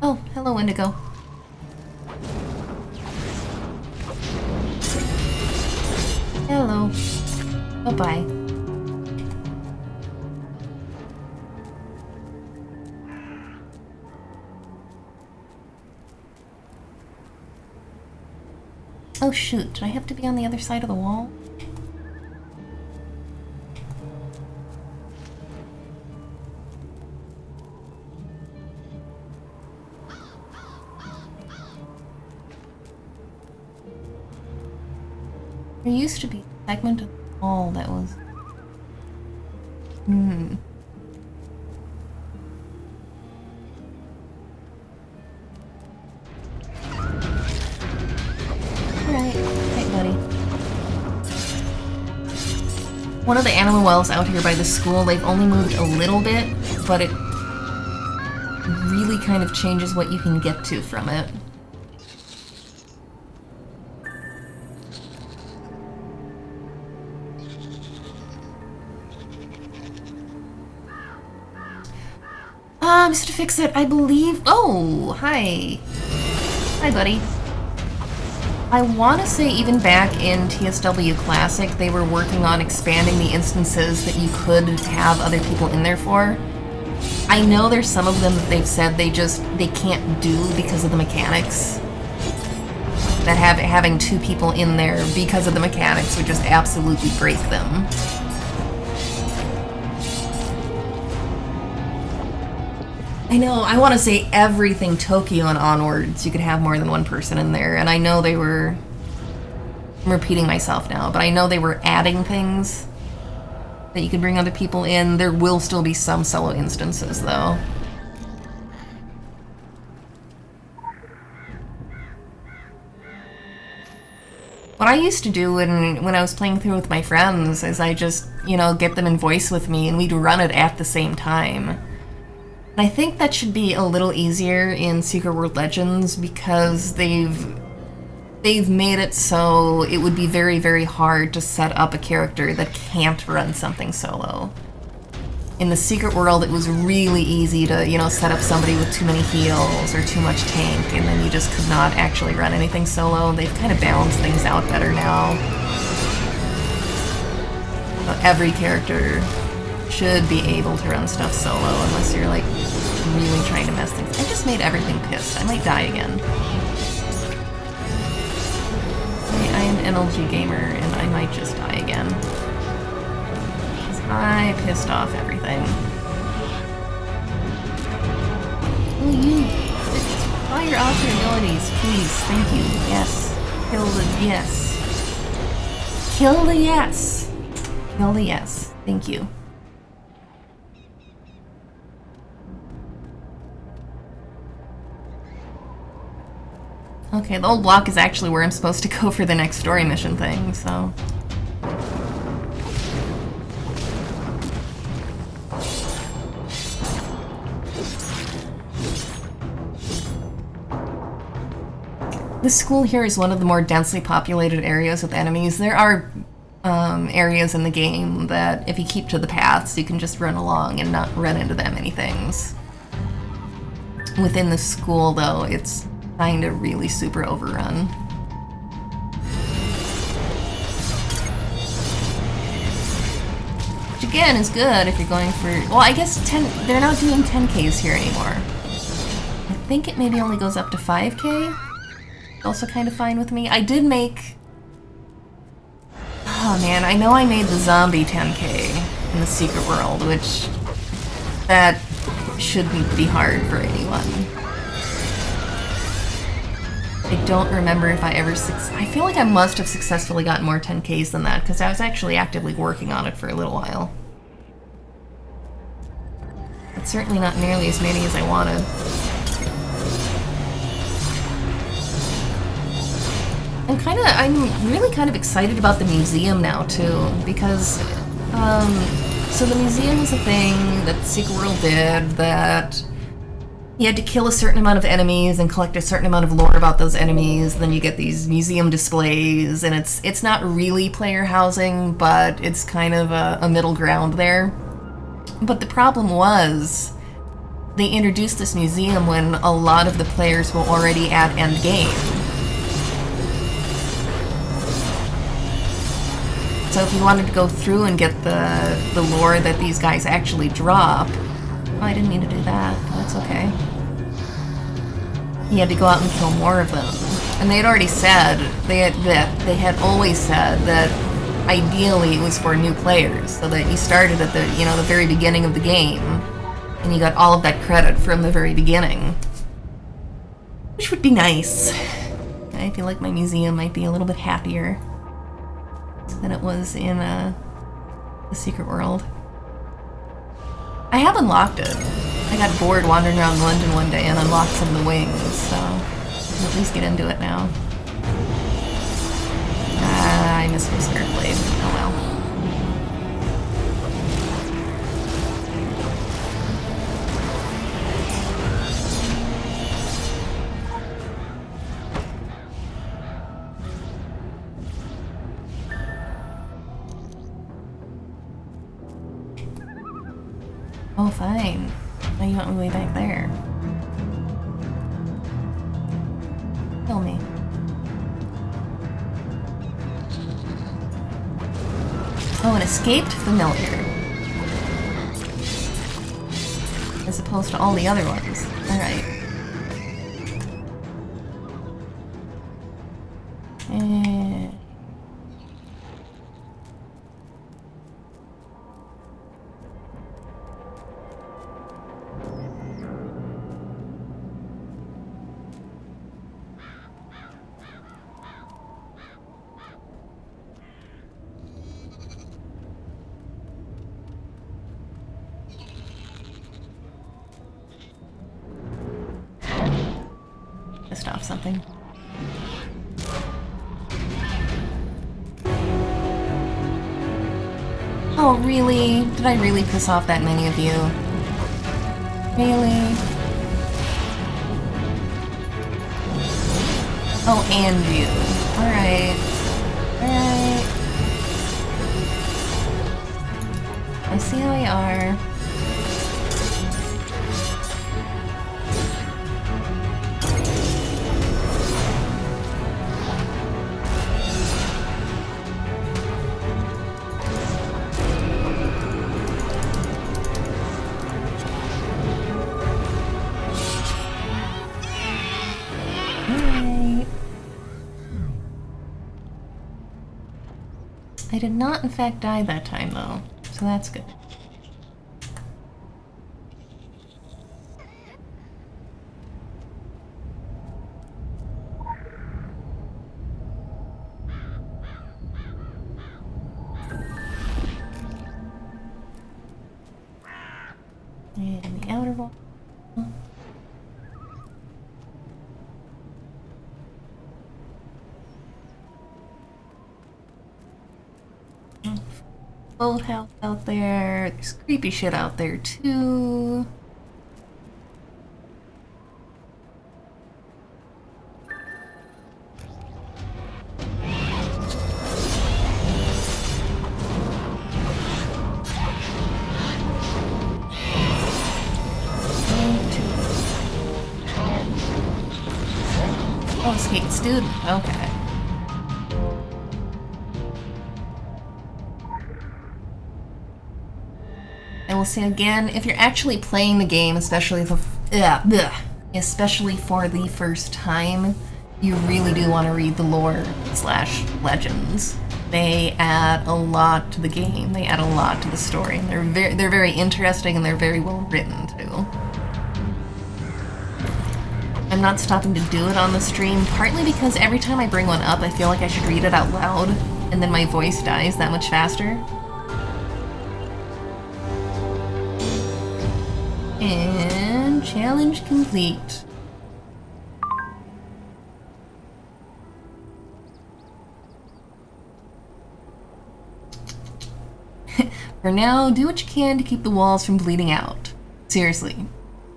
Oh, hello, Indigo. Hello. Bye-bye. Oh shoot, did I have to be on the other side of the wall? There used to be a segment of the wall that was... One of the animal wells out here by the school, they've only moved a little bit, but it really kind of changes what you can get to from it. Mr. Fix-It, I believe... Oh, hi. Hi, buddy. I want to say even back in TSW Classic, they were working on expanding the instances that you could have other people in there for. I know there's some of them that they've said they can't do because of the mechanics. That having 2 people in there because of the mechanics would just absolutely break them. I know, I want to say everything Tokyo and onwards, you could have more than 1 person in there, and I know they were... I'm repeating myself now, but I know they were adding things that you could bring other people in. There will still be some solo instances, though. What I used to do when I was playing through with my friends is I just, you know, get them in voice with me, and we'd run it at the same time. And I think that should be a little easier in Secret World Legends because they've made it so it would be very, very hard to set up a character that can't run something solo. In the Secret World, it was really easy to, you know, set up somebody with too many heals or too much tank, and then you just could not actually run anything solo. They've kind of balanced things out better now. Every character should be able to run stuff solo unless you're like really trying to mess things. I just made everything pissed. I might die again. I am an LG gamer and I might just die again. Because I pissed off everything. Oh, you fire off your abilities, please. Thank you. Yes. Kill the yes. Kill the yes. Kill the yes. Thank you. Okay, the old block is actually where I'm supposed to go for the next story mission thing, so... This school here is one of the more densely populated areas with enemies. There are areas in the game that if you keep to the paths, you can just run along and not run into that many things. Within the school, though, it's kind of really super overrun. Which again is good if you're going for... Well, I guess they're not doing 10Ks here anymore. I think it maybe only goes up to 5K. Also kind of fine with me. I did make... Oh man, I know I made the zombie 10K in the Secret World, which... That shouldn't be hard for anyone. I don't remember if I ever I feel like I must have successfully gotten more 10Ks than that, because I was actually actively working on it for a little while. But certainly not nearly as many as I wanted. I'm really kind of excited about the museum now, too, because, so the museum was a thing that the Secret World did that you had to kill a certain amount of enemies and collect a certain amount of lore about those enemies, then you get these museum displays, and it's not really player housing, but it's kind of a middle ground there. But the problem was, they introduced this museum when a lot of the players were already at endgame. So if you wanted to go through and get the lore that these guys actually drop... Oh, I didn't mean to do that. That's okay. You had to go out and kill more of them. And they had already said, they had always said that ideally it was for new players, so that you started at the, the very beginning of the game, and you got all of that credit from the very beginning. Which would be nice. I feel like my museum might be a little bit happier than it was in the Secret World. I have unlocked it. I got bored wandering around London one day and unlocked some of the wings, so I can at least get into it now. I miss my Spirit Blade. Oh well. Oh, fine. Now you want me way back there. Kill me. Oh, an escaped familiar. As opposed to all the other ones. Alright. Pissed off something. Oh, really? Did I really piss off that many of you? Really? Oh, and you. Alright. Alright. I see how you are. I did not, in fact, die that time, though, so that's good. And the outer wall. Boathouse out there. There's creepy shit out there too. Oh, skate student. Okay. I will say again, if you're actually playing the game, especially for the first time, you really do want to read the lore / legends. They add a lot to the game. They add a lot to the story. And they're very interesting and they're very well written too. I'm not stopping to do it on the stream, partly because every time I bring one up, I feel like I should read it out loud, and then my voice dies that much faster. And challenge complete. For now, do what you can to keep the walls from bleeding out. Seriously.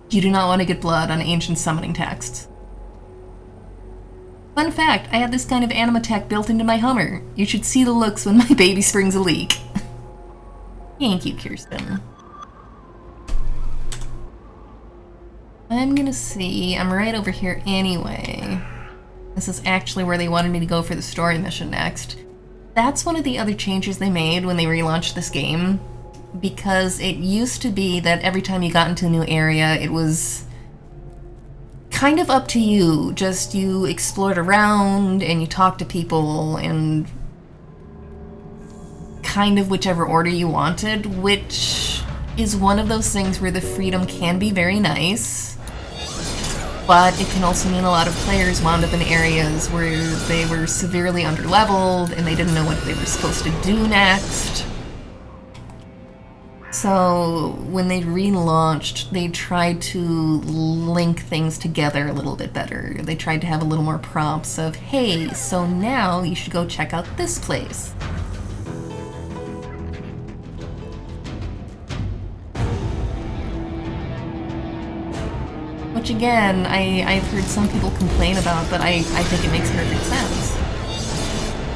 You do not want to get blood on ancient summoning texts. Fun fact, I had this kind of animatech built into my Hummer. You should see the looks when my baby springs a leak. Thank you, Kirsten. I'm gonna see, I'm right over here anyway. This is actually where they wanted me to go for the story mission next. That's one of the other changes they made when they relaunched this game. Because it used to be that every time you got into a new area, it was kind of up to you. Just you explored around and you talked to people and kind of whichever order you wanted, which is one of those things where the freedom can be very nice, but it can also mean a lot of players wound up in areas where they were severely underleveled and they didn't know what they were supposed to do next. So when they relaunched, they tried to link things together a little bit better. They tried to have a little more prompts of, hey, so now you should go check out this place. Which again, I've heard some people complain about, but I think it makes perfect sense.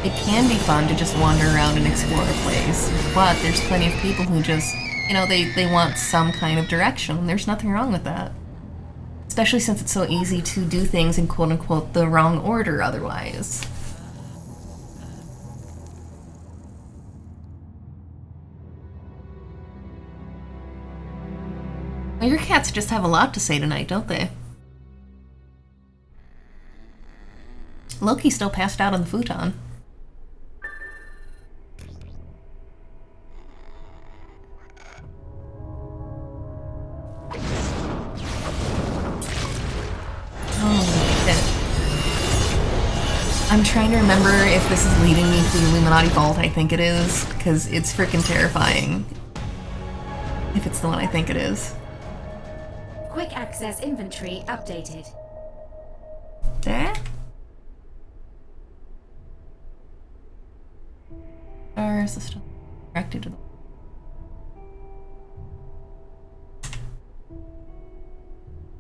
It can be fun to just wander around and explore a place, but there's plenty of people who just, you know, they want some kind of direction. There's nothing wrong with that. Especially since it's so easy to do things in quote-unquote the wrong order otherwise. cats just have a lot to say tonight, don't they? Loki's still passed out on the futon. Oh, shit. I'm trying to remember if this is leading me to the Illuminati Vault. I think it is, because it's freaking terrifying. If it's the one I think it is. Quick access inventory updated. There? Our system directed to the.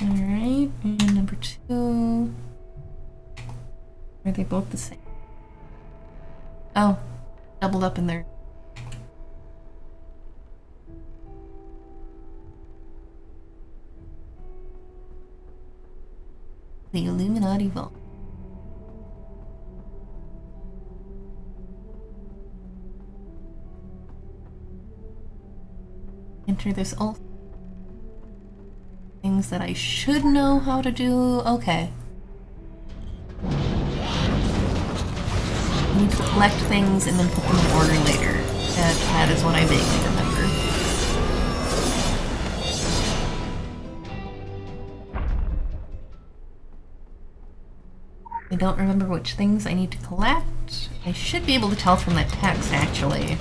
Alright, and number 2. Are they both the same? Oh, doubled up in there. The Illuminati Vault. Enter this all things that I should know how to do. Okay. I need to collect things and then put them in order later. That is what I vaguely remember. I don't remember which things I need to collect. I should be able to tell from that text, actually.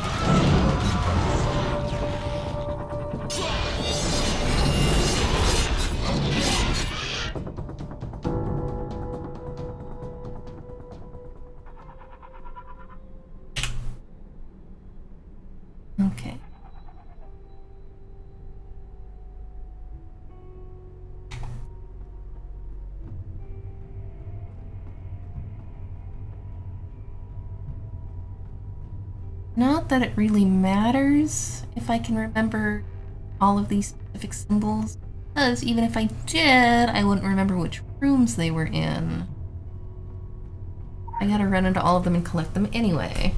Okay. Not that it really matters if I can remember all of these specific symbols, because even if I did, I wouldn't remember which rooms they were in. I gotta run into all of them and collect them anyway.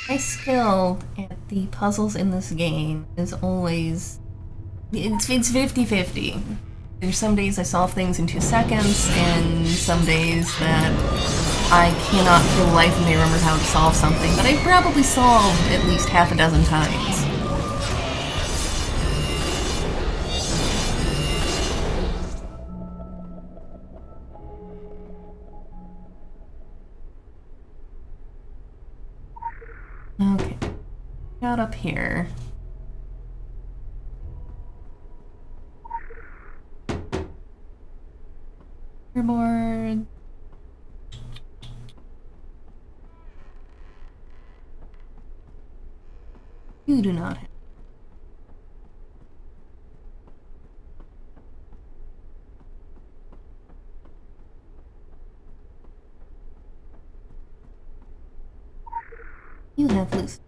My skill at the puzzles in this game is always... It's 50-50. There's some days I solve things in 2 seconds, and some days that I cannot for the life of me remember how to solve something that I probably solved at least half a dozen times. Okay, got up here. Board. You do not have. You have loose.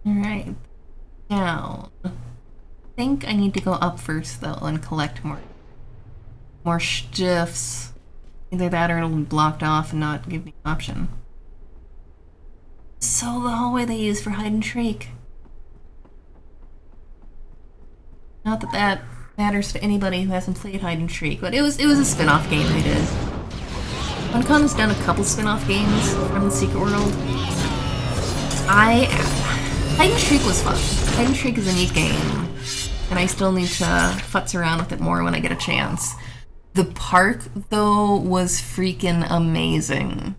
Alright. Down. I think I need to go up first though and collect more stiffs. Either that or it'll be blocked off and not give me an option. So the hallway they use for hide and shriek. Not that that matters to anybody who hasn't played hide and shriek, but it was a spin-off game they did. Funcom has done a couple spin-off games from the Secret World. Hide and shriek was fun. Hide and shriek is a neat game, and I still need to futz around with it more when I get a chance. The park, though, was freaking amazing.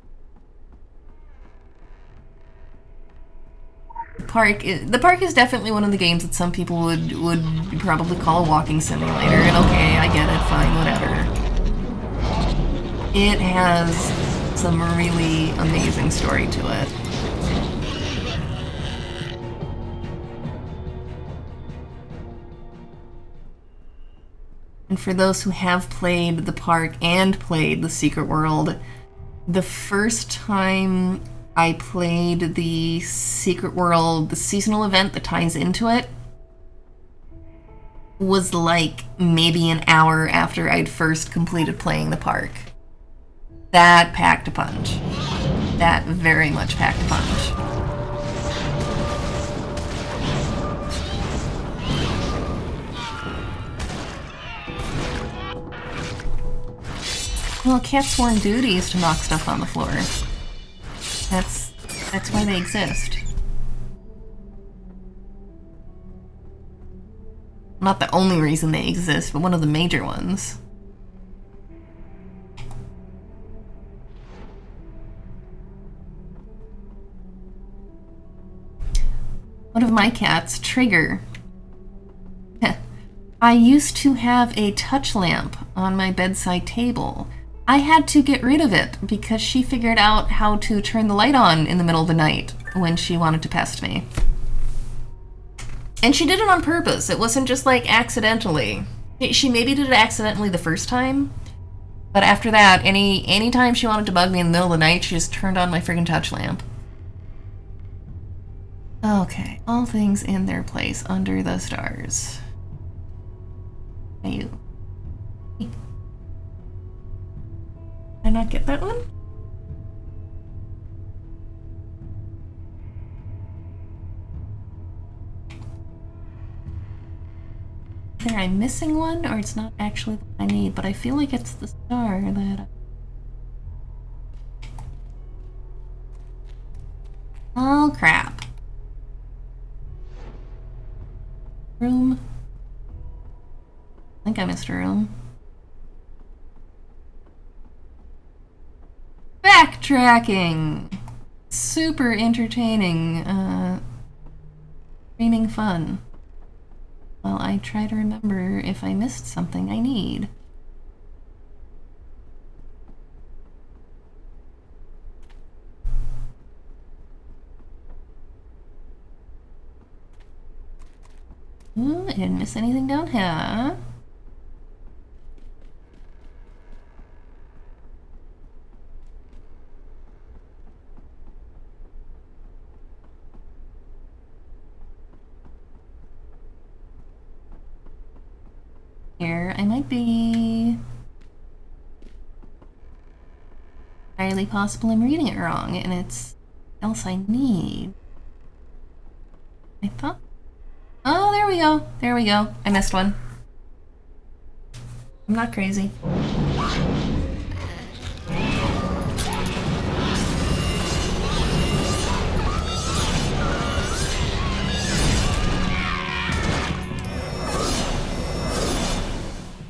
The park is definitely one of the games that some people would probably call a walking simulator, and okay, I get it, fine, whatever. It has some really amazing story to it. And for those who have played the park and played the Secret World, the first time I played the Secret World, the seasonal event that ties into it, was like maybe an hour after I'd first completed playing the park. That packed a punch. That very much packed a punch. Well, Cat's sworn duty is to knock stuff on the floor. That's why they exist. Not the only reason they exist, but one of the major ones. One of my cats, Trigger. I used to have a touch lamp on my bedside table. I had to get rid of it because she figured out how to turn the light on in the middle of the night when she wanted to pest me. And she did it on purpose. It wasn't just like accidentally. She maybe did it accidentally the first time, but after that, any time she wanted to bug me in the middle of the night, she just turned on my friggin' touch lamp. Okay, all things in their place under the stars. You. Did I not get that one? Either I'm missing one or it's not actually what I need, but I feel like it's the star that Oh crap. Room. I think I missed a room. Backtracking! Super entertaining, streaming fun. While I try to remember if I missed something I need. Ooh, I didn't miss anything down here. Here, I might be entirely possible I'm reading it wrong and it's else I need. I thought. Oh, there we go. There we go. I missed one. I'm not crazy.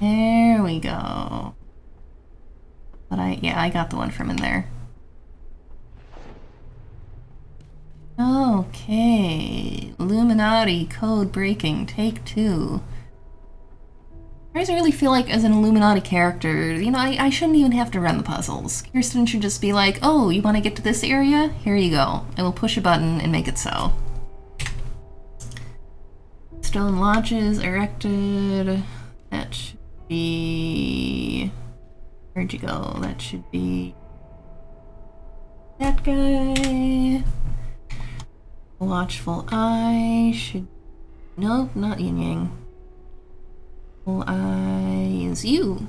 There we go. But I got the one from in there. Okay. Illuminati code breaking, take 2. I just really feel like as an Illuminati character, you know, I shouldn't even have to run the puzzles. Kirsten should just be like, oh, you want to get to this area? Here you go. I will push a button and make it so. Stone lodges erected. That should be... Where'd you go? That should be... that guy. Watchful Eye should... Nope, not Yin Yang. Watchful Eye is you.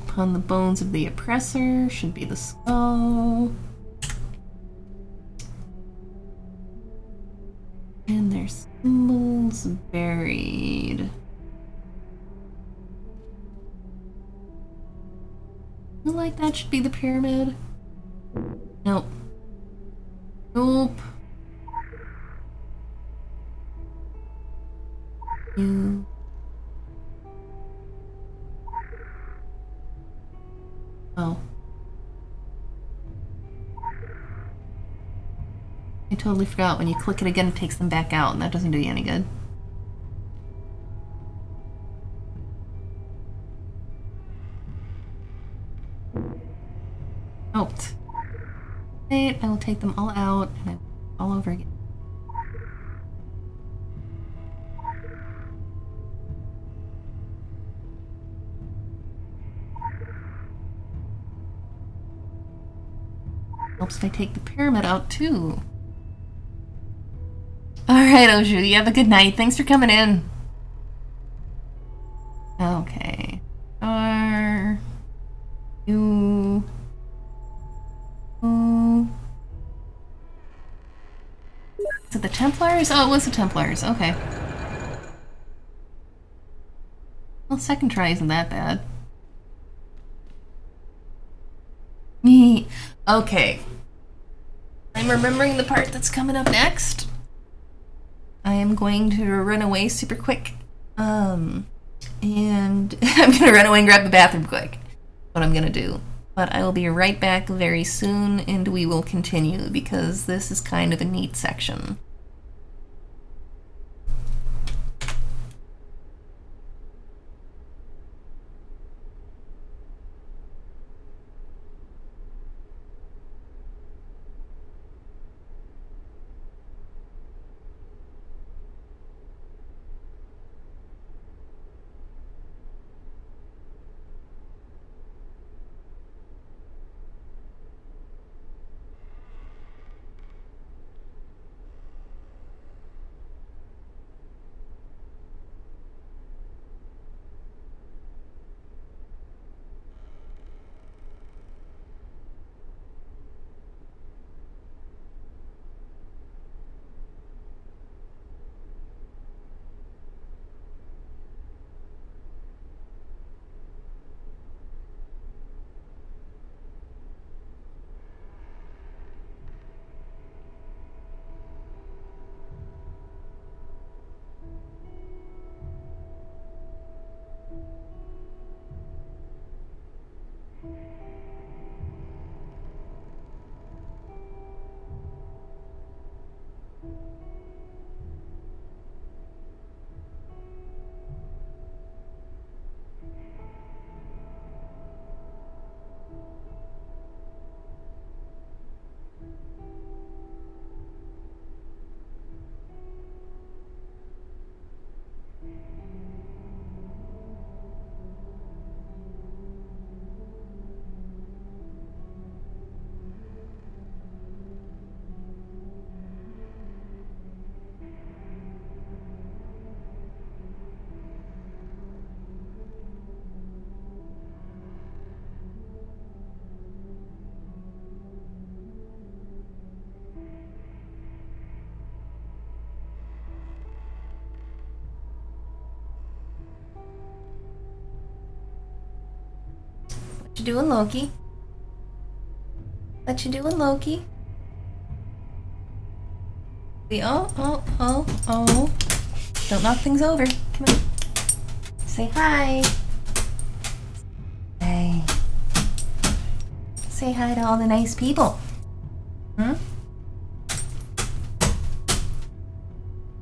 Upon the bones of the oppressor should be the skull. And there's symbols buried. I feel like that should be the pyramid. Nope. Nope. You. Oh. I totally forgot. When you click it again, it takes them back out, and that doesn't do you any good. Oh. I will take them all out, and I will do it all over again. Helps if I take the pyramid out too. Alright, Oju, you have a good night. Thanks for coming in. Okay. Are you... Is it the Templars? Oh, it was the Templars. Okay. Well, second try isn't that bad. Me. Okay. I'm remembering the part that's coming up next. I am going to run away super quick. And I'm gonna run away and grab the bathroom quick. What I'm gonna do. But I will be right back very soon, and we will continue, because this is kind of a neat section. What you doing, Loki? What you doing, Loki? Oh. Don't knock things over. Come on. Say hi. Hey. Say hi to all the nice people.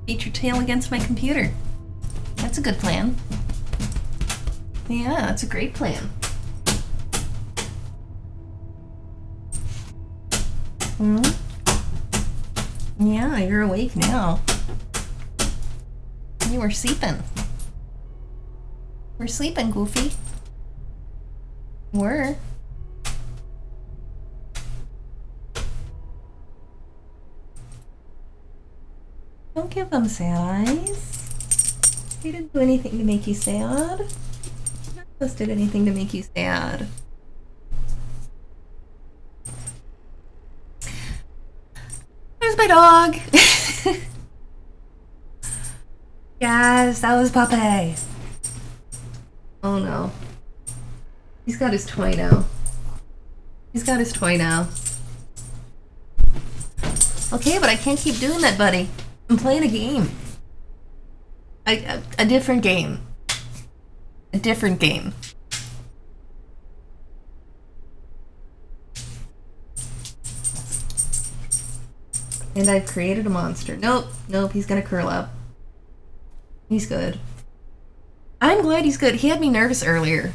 Beat your tail against my computer. That's a good plan. Yeah, that's a great plan. Yeah, you're awake now. You were sleeping. We're sleeping, Goofy. We're. Don't give them sad eyes. He didn't do anything to make you sad. None of us did anything to make you sad. There's my dog. Yes, that was Puppy. Oh no. He's got his toy now. He's got his toy now. Okay, but I can't keep doing that, buddy. I'm playing a game. A different game. A different game. And I've created a monster. Nope, he's gonna curl up. He's good. I'm glad he's good. He had me nervous earlier.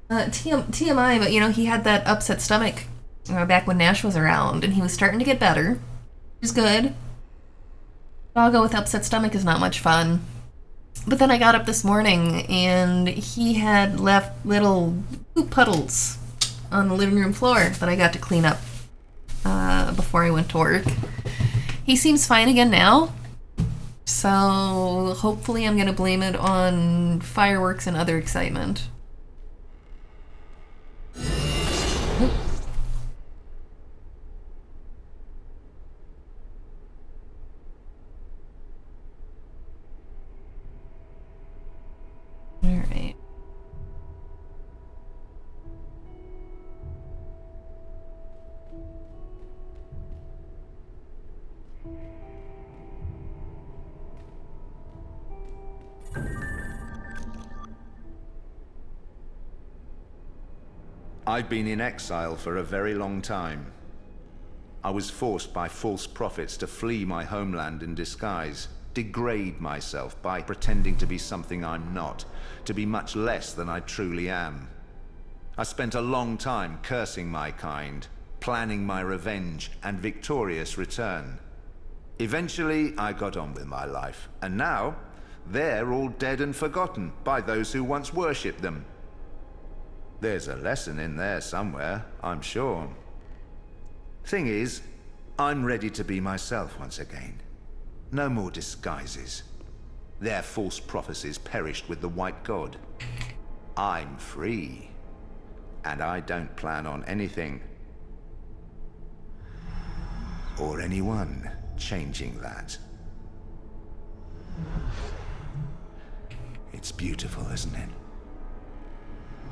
TMI, but you know, he had that upset stomach back when Nash was around, and he was starting to get better. Which is good. Doggo with upset stomach is not much fun. But then I got up this morning, and he had left little poop puddles on the living room floor that I got to clean up. before I went to work. He seems fine again now. So hopefully I'm gonna blame it on fireworks and other excitement. Alright. I've been in exile for a very long time. I was forced by false prophets to flee my homeland in disguise, degrade myself by pretending to be something I'm not, to be much less than I truly am. I spent a long time cursing my kind, planning my revenge and victorious return. Eventually, I got on with my life, and now they're all dead and forgotten by those who once worshipped them. There's a lesson in there somewhere, I'm sure. Thing is, I'm ready to be myself once again. No more disguises. Their false prophecies perished with the White God. I'm free. And I don't plan on anything or anyone changing that. It's beautiful, isn't it?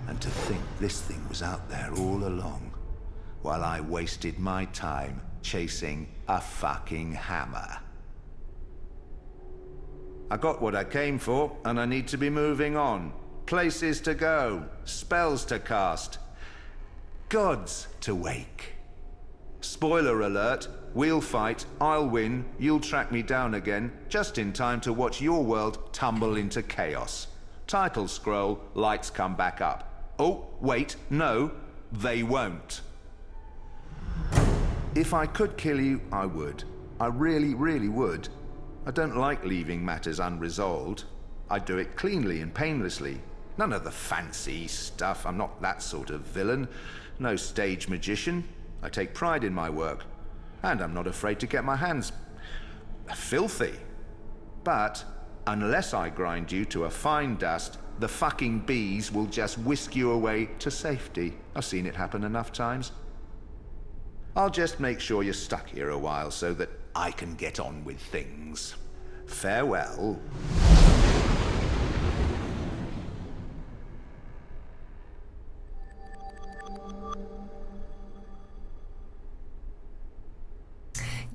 And to think this thing was out there all along, while I wasted my time chasing a fucking hammer. I got what I came for, and I need to be moving on. Places to go, spells to cast, gods to wake. Spoiler alert, we'll fight, I'll win, you'll track me down again, just in time to watch your world tumble into chaos. Title scroll, lights come back up. Oh, wait, no, they won't. If I could kill you, I would. I really, really would. I don't like leaving matters unresolved. I do it cleanly and painlessly. None of the fancy stuff. I'm not that sort of villain. No stage magician. I take pride in my work. And I'm not afraid to get my hands filthy. But unless I grind you to a fine dust, the fucking bees will just whisk you away to safety. I've seen it happen enough times. I'll just make sure you're stuck here a while so that I can get on with things. Farewell.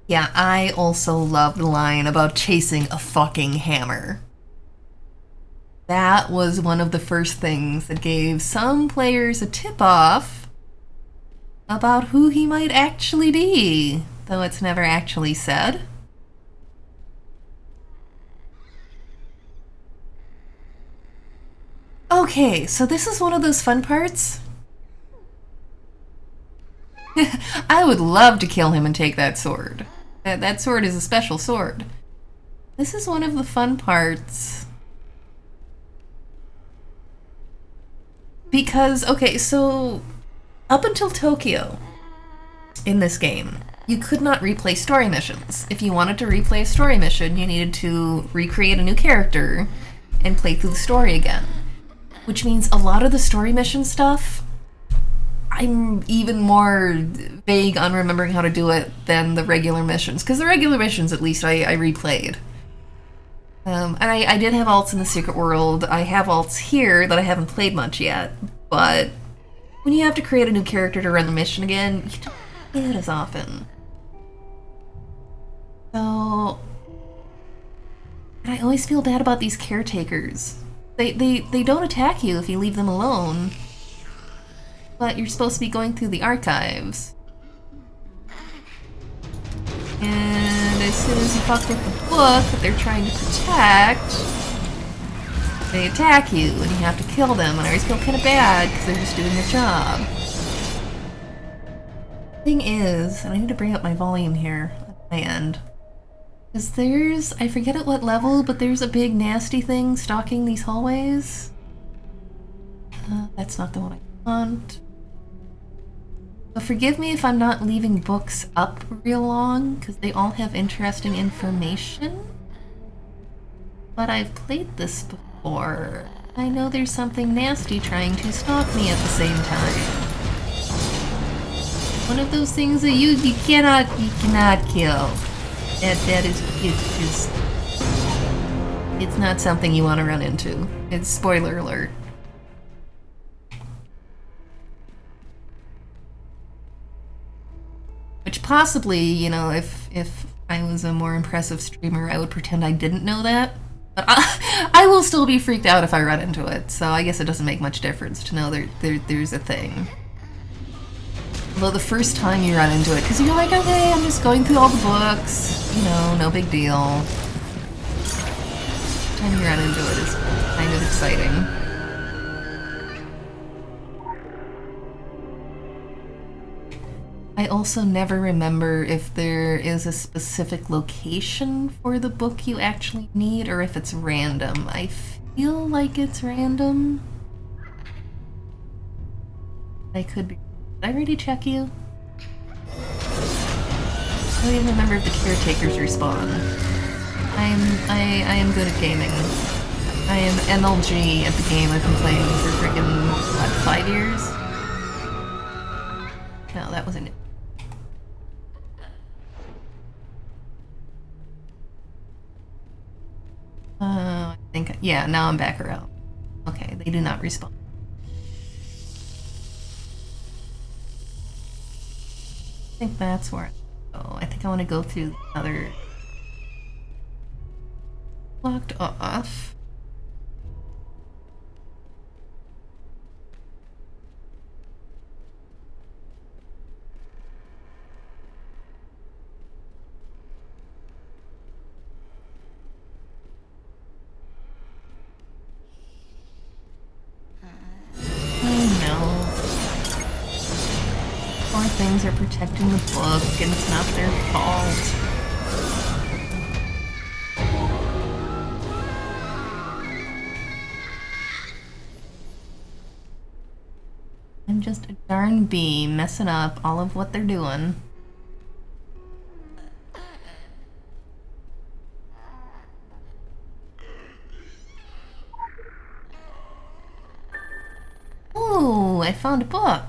Yeah, I also love the line about chasing a fucking hammer. That was one of the first things that gave some players a tip-off about who he might actually be, though it's never actually said. Okay, so this is one of those fun parts. I would love to kill him and take that sword. That sword is a special sword. This is one of the fun parts. Because, okay, so up until Tokyo in this game, you could not replay story missions. If you wanted to replay a story mission, you needed to recreate a new character and play through the story again. Which means a lot of the story mission stuff, I'm even more vague on remembering how to do it than the regular missions. Because the regular missions, at least, I replayed. And I did have alts in the Secret World. I have alts here that I haven't played much yet. But when you have to create a new character to run the mission again, you don't play it as often. So... And I always feel bad about these caretakers. They don't attack you if you leave them alone. But you're supposed to be going through the archives. And as soon as you fuck with the book that they're trying to protect, they attack you and you have to kill them, and I always feel kind of bad because they're just doing their job. Thing is, and I need to bring up my volume here at my end, is there's, I forget at what level, but there's a big nasty thing stalking these hallways. That's not the one I want. So forgive me if I'm not leaving books up real long, because they all have interesting information. But I've played this before. I know there's something nasty trying to stalk me at the same time. One of those things that you cannot kill. That is, it's just, it's not something you want to run into. It's spoiler alert. Which possibly, you know, if I was a more impressive streamer, I would pretend I didn't know that. But I will still be freaked out if I run into it, so I guess it doesn't make much difference to know there's a thing. Although the first time you run into it, because you're like, okay, I'm just going through all the books, you know, no big deal. The time you run into it is kind of exciting. I also never remember if there is a specific location for the book you actually need, or if it's random. I feel like it's random. I could be. Did I already check you? I don't even remember if the caretakers respawn. I am good at gaming. I am MLG at the game I've been playing for freaking, what, 5 years? No, that wasn't it. I think, yeah, now I'm back around. Okay, they do not respawn. I think that's where I go. I think I want to go through another... Locked off. Things are protecting the book, and it's not their fault. I'm just a darn bee messing up all of what they're doing. Ooh, I found a book.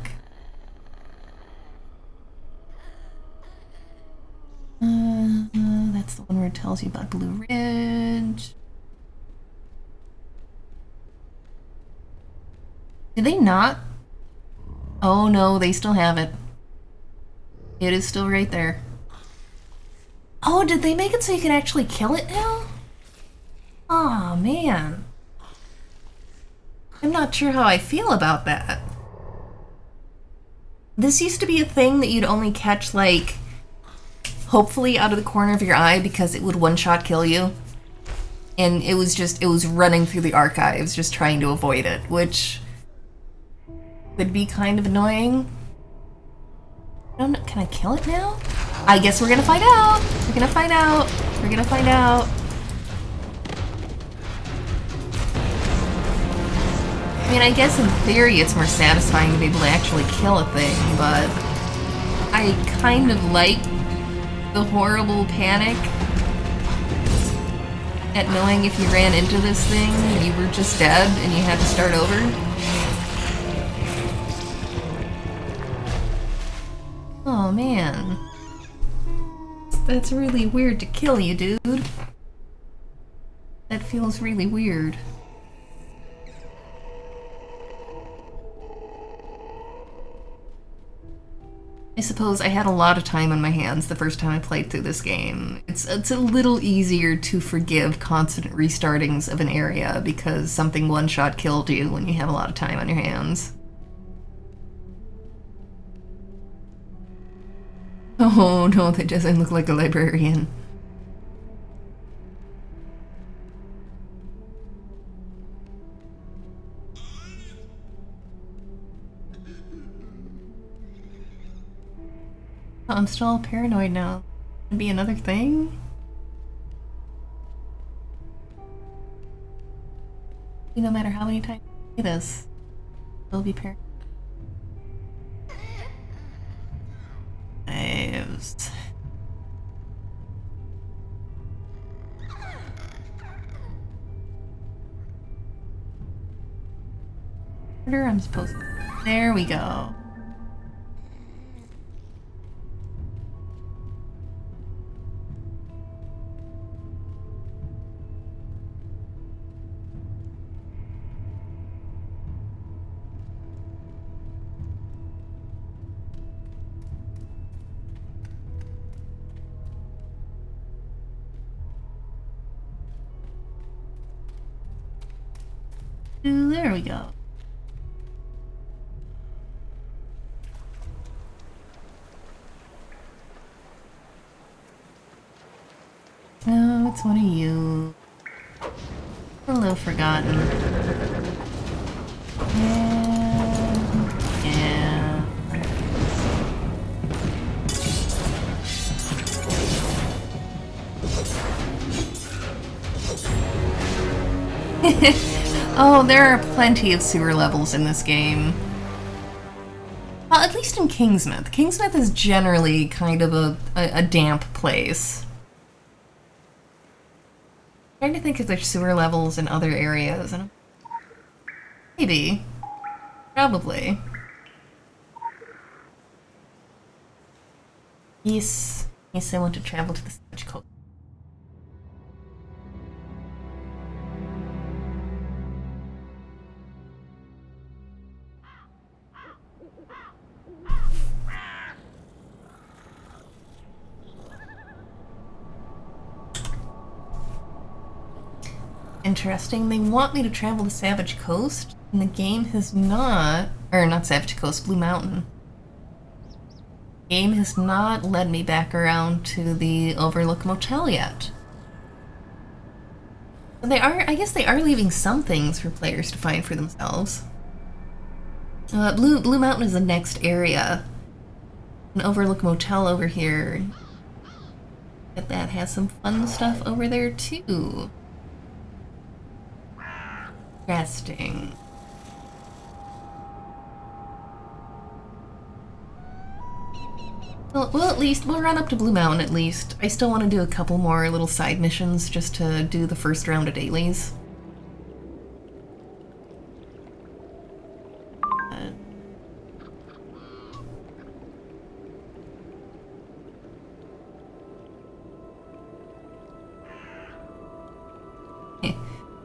That's the one where it tells you about Blue Ridge. Did they not? Oh no, they still have it. It is still right there. Oh, did they make it so you can actually kill it now? Oh man. I'm not sure how I feel about that. This used to be a thing that you'd only catch, like, hopefully out of the corner of your eye, because it would one-shot kill you. And it was running through the archives just trying to avoid it, which would be kind of annoying. I don't know, can I kill it now? I guess we're gonna find out! We're gonna find out! We're gonna find out! I mean, I guess in theory it's more satisfying to be able to actually kill a thing, but I kind of like the horrible panic at knowing if you ran into this thing, you were just dead and you had to start over. Oh man. That's really weird to kill you, dude. That feels really weird. I suppose I had a lot of time on my hands the first time I played through this game. It's a little easier to forgive constant restartings of an area because something one-shot killed you when you have a lot of time on your hands. Oh no, that doesn't look like a librarian. I'm still all paranoid now. Could be another thing? No matter how many times I do this, I'll be paranoid. ghosts. Where I'm supposed to... There we go. Ooh, there we go. Oh, it's one of you. Hello, Forgotten. Yeah. Oh, there are plenty of sewer levels in this game. Well, at least in Kingsmouth. Kingsmouth is generally kind of a damp place. I'm trying to think if there's sewer levels in other areas. And maybe. Probably. Yes. Yes, I want to travel to the Savage Coast. Interesting. They want me to travel to Savage Coast, and the game has not... Or, not Savage Coast, Blue Mountain. The game has not led me back around to the Overlook Motel yet. But they are... I guess they are leaving some things for players to find for themselves. Blue Mountain is the next area. An Overlook Motel over here. But that has some fun stuff over there, too. Interesting. Well, at least we'll run up to Blue Mountain at least. I still want to do a couple more little side missions just to do the first round of dailies.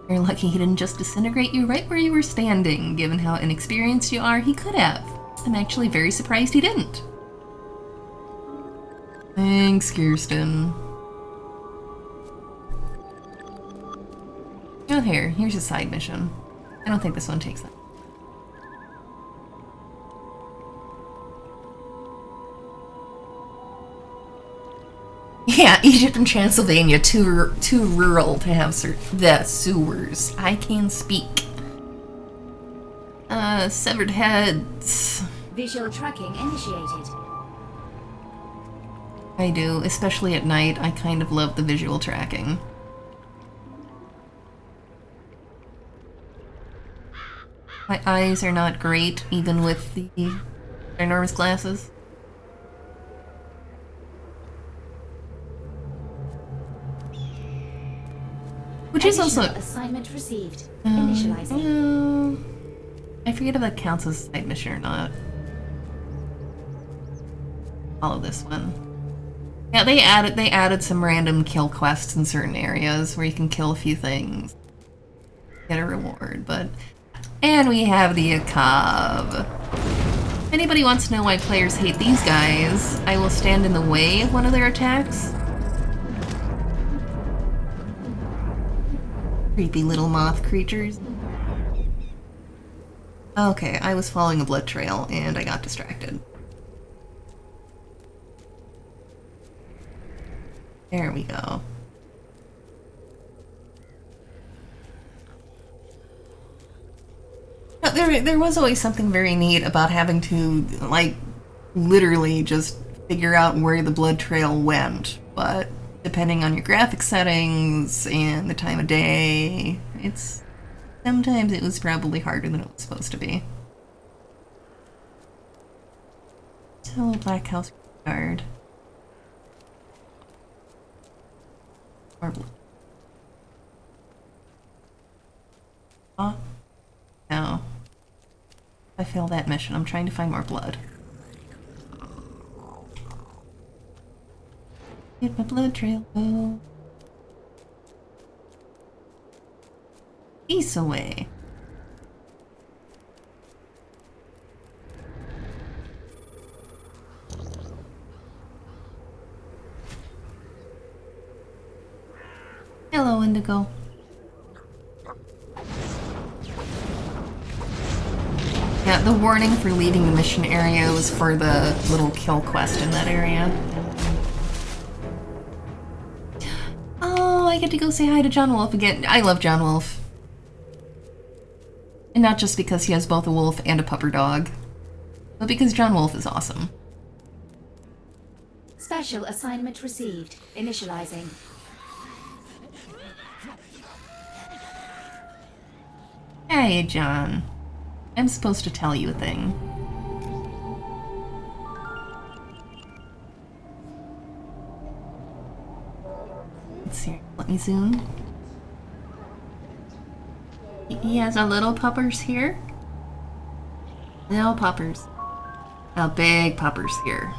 You're lucky he didn't just disintegrate you right where you were standing. Given how inexperienced you are, he could have. I'm actually very surprised he didn't. Thanks, Kirsten. Oh, here's a side mission. I don't think this one takes that. Yeah, Egypt and Transylvania, too rural to have the sewers. I can speak. Severed heads. Visual tracking initiated. I do, especially at night. I kind of love the visual tracking. My eyes are not great, even with the enormous glasses. Which is also... Assignment received. Initializing. I forget if that counts as a side mission or not. Follow this one. Yeah, they added some random kill quests in certain areas where you can kill a few things. Get a reward, but... And we have the Akab. If anybody wants to know why players hate these guys, I will stand in the way of one of their attacks. Creepy little moth creatures. Okay, I was following a blood trail and I got distracted. There we go. There was always something very neat about having to, like, literally just figure out where the blood trail went, but depending on your graphic settings and the time of day, sometimes it was probably harder than it was supposed to be. Hello, Black House Guard. More blood. Oh. No. I failed that mission. I'm trying to find more blood. Get my blood trail go. Peace away. Hello, Indigo. Yeah, the warning for leaving the mission area was for the little kill quest in that area. Oh, I get to go say hi to John Wolf again. I love John Wolf. And not just because he has both a wolf and a pupper dog, but because John Wolf is awesome. Special assignment received. Initializing. Hey, John. I'm supposed to tell you a thing. Let's see. Let me zoom. He has a little puppers here. Little puppers. A big puppers here.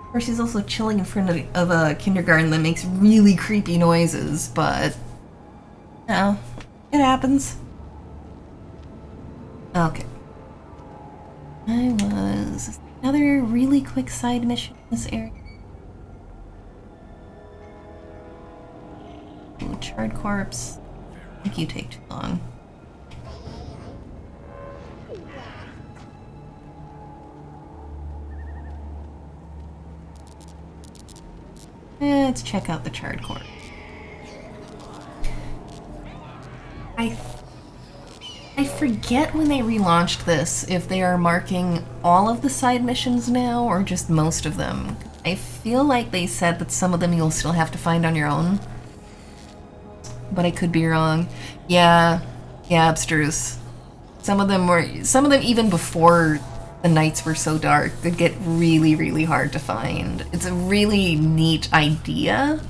Of course, he's also chilling in front of a kindergarten that makes really creepy noises, but... no, it happens. Okay. I was... another really quick side mission in this area. Ooh, charred corpse. I think you take too long. Let's check out the charred corpse. I forget when they relaunched this, if they are marking all of the side missions now, or just most of them. I feel like they said that some of them you'll still have to find on your own. But I could be wrong. Yeah, abstruse. Some of them even before the nights were so dark, they'd get really, really hard to find. It's a really neat idea,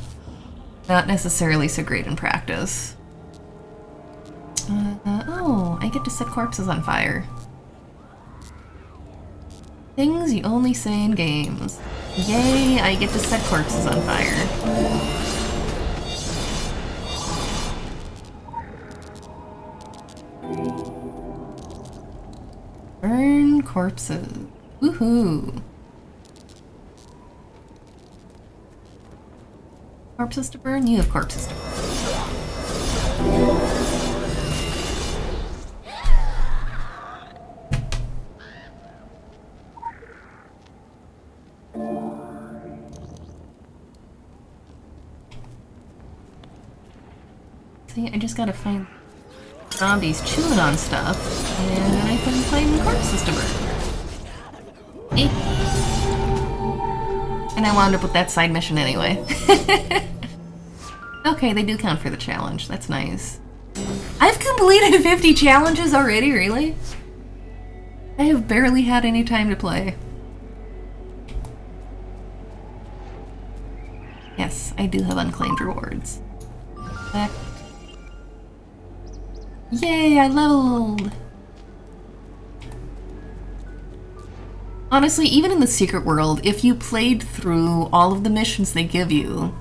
not necessarily so great in practice. Oh, I get to set corpses on fire. Things you only say in games. Yay, I get to set corpses on fire. Burn corpses. Woohoo! Corpses to burn? You have corpses to burn. See, I just gotta find zombies chewing on stuff, and I can find corpses to burn. Eh. And I wound up with that side mission anyway. Okay, they do count for the challenge. That's nice. I've completed 50 challenges already, really? I have barely had any time to play. Yes, I do have unclaimed rewards. Back. Yay, I leveled! Honestly, even in the secret world, if you played through all of the missions they give you,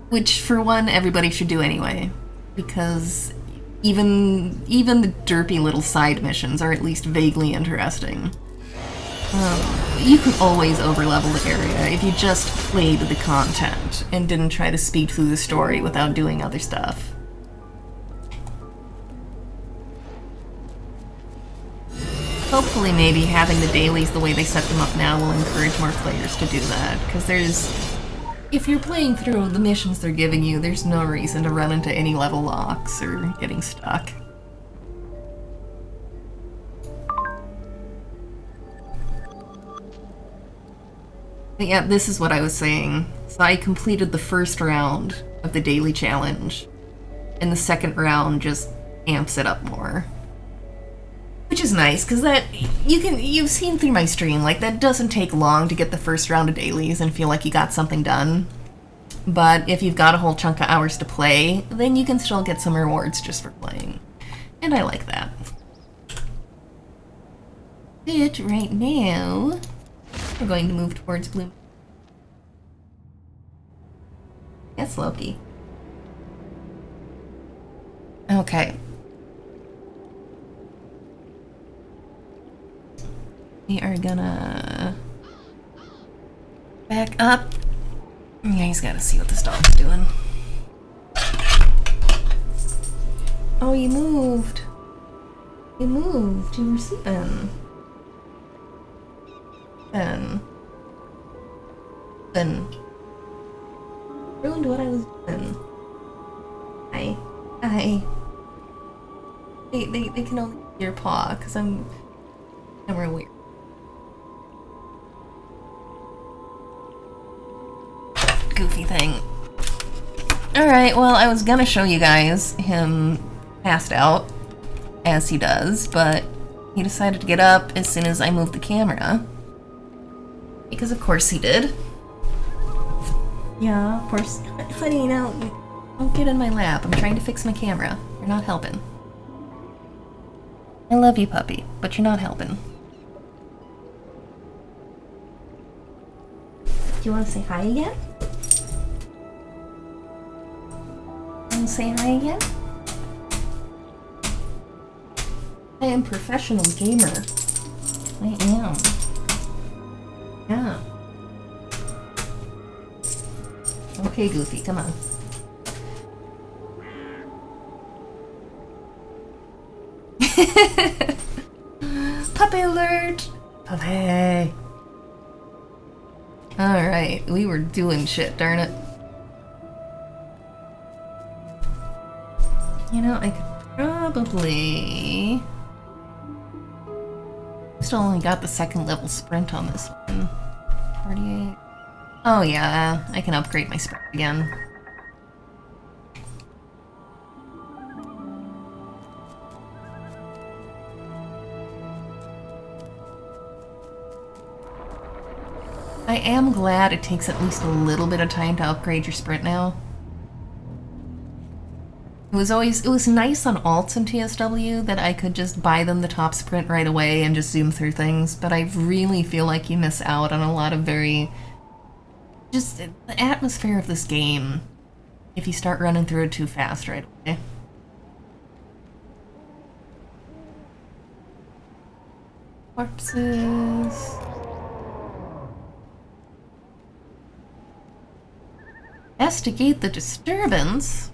which for one, everybody should do anyway, because even the derpy little side missions are at least vaguely interesting. You could always overlevel the area if you just played the content and didn't try to speed through the story without doing other stuff. Hopefully maybe having the dailies the way they set them up now will encourage more players to do that, because if you're playing through the missions they're giving you, there's no reason to run into any level locks or getting stuck. But yeah, this is what I was saying. So I completed the first round of the daily challenge. And the second round just amps it up more. Which is nice, because that you've seen through my stream, like that doesn't take long to get the first round of dailies and feel like you got something done. But if you've got a whole chunk of hours to play, then you can still get some rewards just for playing. And I like that. But right now, we're going to move towards Bloom. Yes, Loki. Okay. We are gonna back up. Yeah, he's gotta see what this dog's doing. Oh, you moved. You moved. You were sleeping. Ben. Ruined what I was doing. They can only see your paw, because I'm real weird. Goofy thing. Alright, well, I was gonna show you guys him passed out, as he does, but he decided to get up as soon as I moved the camera. Because of course he did. Yeah, of course. Honey, now, don't get in my lap. I'm trying to fix my camera. You're not helping. I love you, puppy, but you're not helping. Do you want to say hi again? Want to say hi again? I am a professional gamer. I am. Yeah. Okay, Goofy, come on. Puppy alert! Puppy! Alright, we were doing shit, darn it. You know, I could probably... Still only got the second level sprint on this one. 48. Oh yeah, I can upgrade my sprint again. I am glad it takes at least a little bit of time to upgrade your sprint now. It was nice on alts in TSW that I could just buy them the top sprint right away and just zoom through things, but I really feel like you miss out on a lot of very... just the atmosphere of this game if you start running through it too fast right away. Corpses... Investigate the disturbance?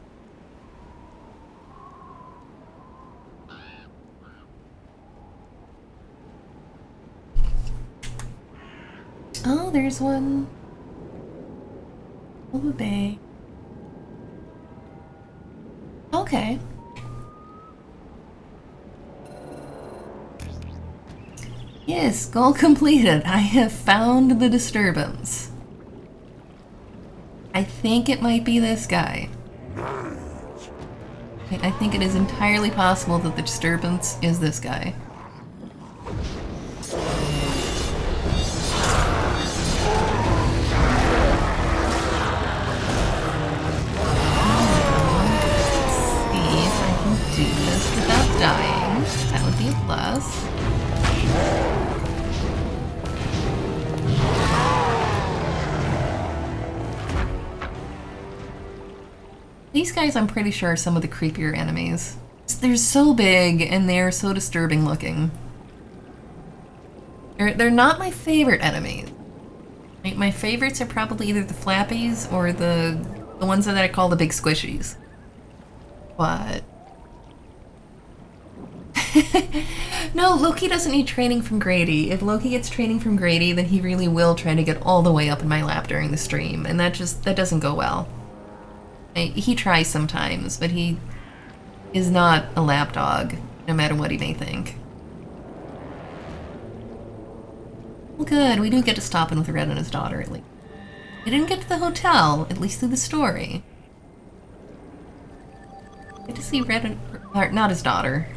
Oh, there's one. Silver Bay. Okay. Yes, goal completed. I have found the disturbance. I think it might be this guy. I think it is entirely possible that the disturbance is this guy. Do this without dying. That would be a plus. These guys, I'm pretty sure, are some of the creepier enemies. They're so big and they're so disturbing looking. They're not my favorite enemies. My favorites are probably either the flappies or the ones that I call the big squishies. But... no, Loki doesn't need training from Grady. If Loki gets training from Grady, then he really will try to get all the way up in my lap during the stream, and that doesn't go well. He tries sometimes, but he is not a lapdog, no matter what he may think. Well, good, we do get to stop in with Red and his daughter, at least. We didn't get to the hotel, at least through the story. see Red, or not his daughter,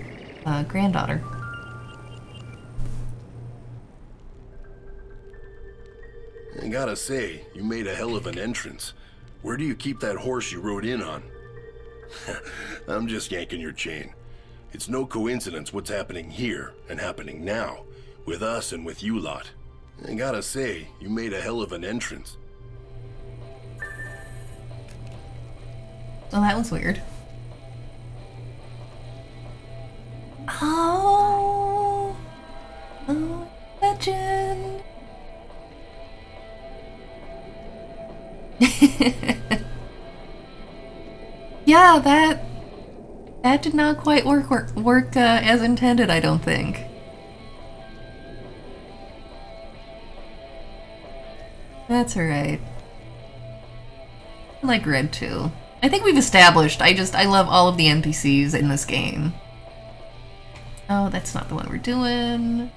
granddaughter. I gotta say, you made a hell of an entrance. Where do you keep that horse you rode in on? I'm just yanking your chain. It's no coincidence what's happening here and happening now, with us and with you lot. I gotta say, you made a hell of an entrance. Well, that was weird. Oh, legend. Yeah, that did not quite work as intended, I don't think. That's alright. I like Red too. I think we've established, I love all of the NPCs in this game. Oh, that's not the one we're doing.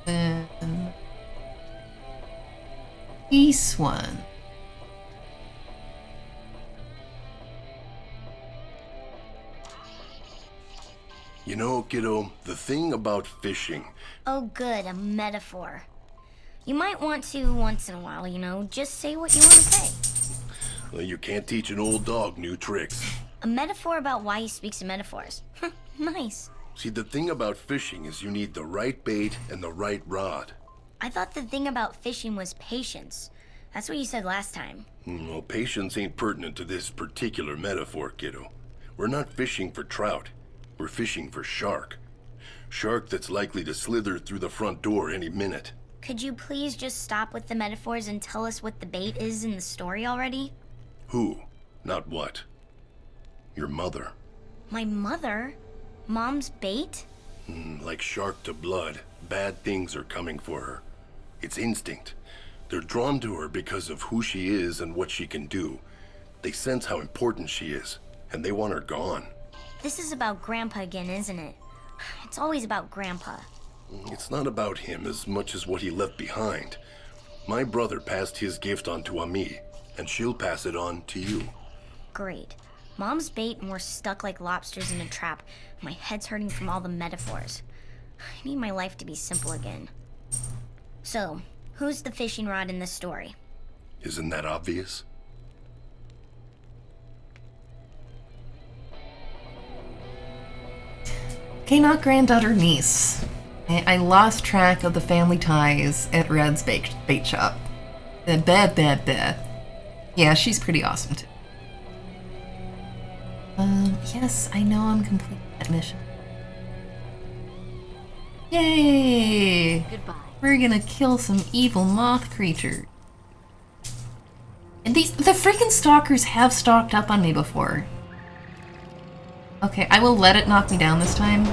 Then this one. You know, kiddo, the thing about fishing... Oh, good, a metaphor. You might want to, once in a while, you know, just say what you want to say. Well, you can't teach an old dog new tricks. A metaphor about why he speaks in metaphors. Nice. See, the thing about fishing is you need the right bait and the right rod. I thought the thing about fishing was patience. That's what you said last time. Well, patience ain't pertinent to this particular metaphor, kiddo. We're not fishing for trout. We're fishing for shark. Shark that's likely to slither through the front door any minute. Could you please just stop with the metaphors and tell us what the bait is in the story already? Who? Not what. Your mother. My mother? Mom's bait? Like shark to blood, bad things are coming for her. It's instinct. They're drawn to her because of who she is and what she can do. They sense how important she is, and they want her gone. This is about Grandpa again, isn't it? It's always about Grandpa. It's not about him as much as what he left behind. My brother passed his gift on to Ami, and she'll pass it on to you. Great. Mom's bait and we're stuck like lobsters in a trap. My head's hurting from all the metaphors. I need my life to be simple again. So, who's the fishing rod in this story? Isn't that obvious? Okay, not granddaughter, niece. I lost track of the family ties at Red's bait shop. Yeah, she's pretty awesome too. Yes, I know I'm completing that mission. Yay! Goodbye. We're gonna kill some evil moth creatures. And the freaking stalkers have stalked up on me before. Okay, I will let it knock me down this time.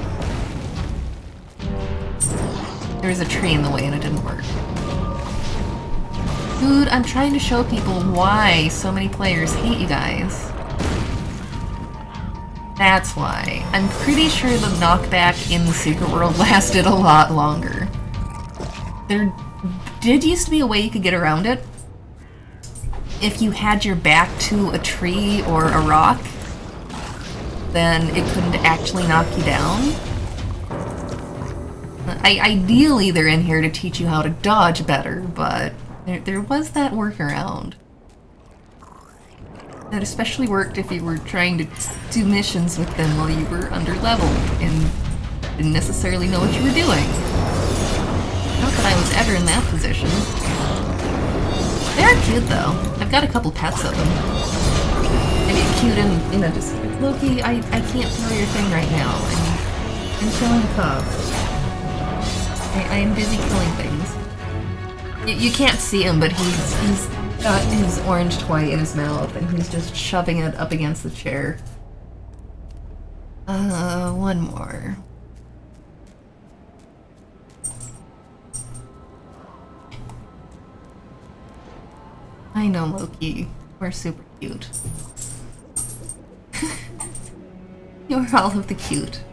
There was a tree in the way and it didn't work. Dude, I'm trying to show people why so many players hate you guys. That's why. I'm pretty sure the knockback in the Secret World lasted a lot longer. There did used to be a way you could get around it. If you had your back to a tree or a rock, then it couldn't actually knock you down. Ideally, they're in here to teach you how to dodge better, but there was that workaround. That especially worked if you were trying to do missions with them while you were under-leveled and didn't necessarily know what you were doing. Not that I was ever in that position. They are cute, though. I've got a couple pets of them. I mean, cute and just, Loki, I can't throw your thing right now. I'm killing a cub. I am busy killing things. You can't see him, but he's got his orange toy in his mouth, and he's just shoving it up against the chair. One more. I know, Loki. We're super cute. You're all of the cute.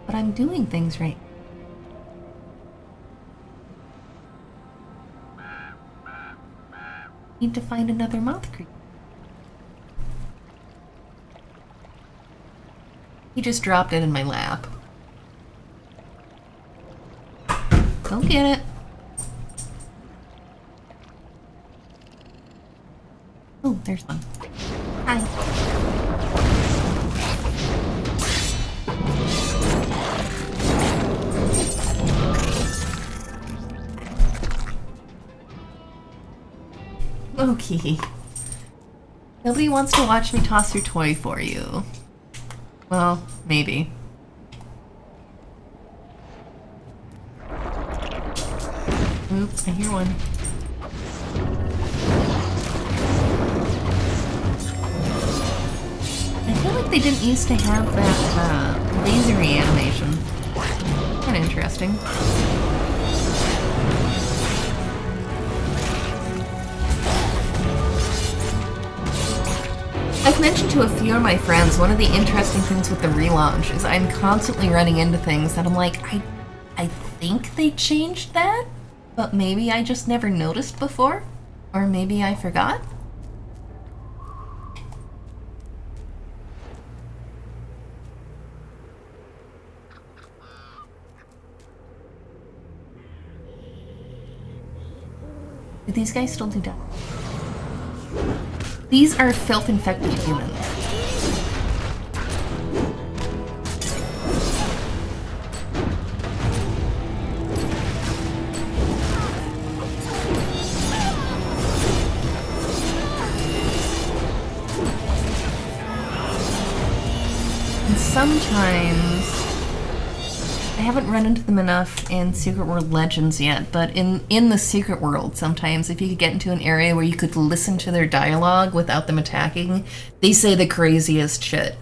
But I'm doing things right. Need to find another moth creature. He just dropped it in my lap. Go get it. Oh, there's one. Hi. Okay. Nobody wants to watch me toss your toy for you. Well, maybe. Oop, I hear one. I feel like they didn't used to have that lasery animation. Kinda interesting. I've mentioned to a few of my friends, one of the interesting things with the relaunch is I'm constantly running into things that I'm like, I think they changed that, but maybe I just never noticed before, or maybe I forgot. Do these guys still do that? These are filth-infected humans. And sometimes I haven't run into them enough in Secret World Legends yet, but in the Secret World, sometimes if you could get into an area where you could listen to their dialogue without them attacking, they say the craziest shit.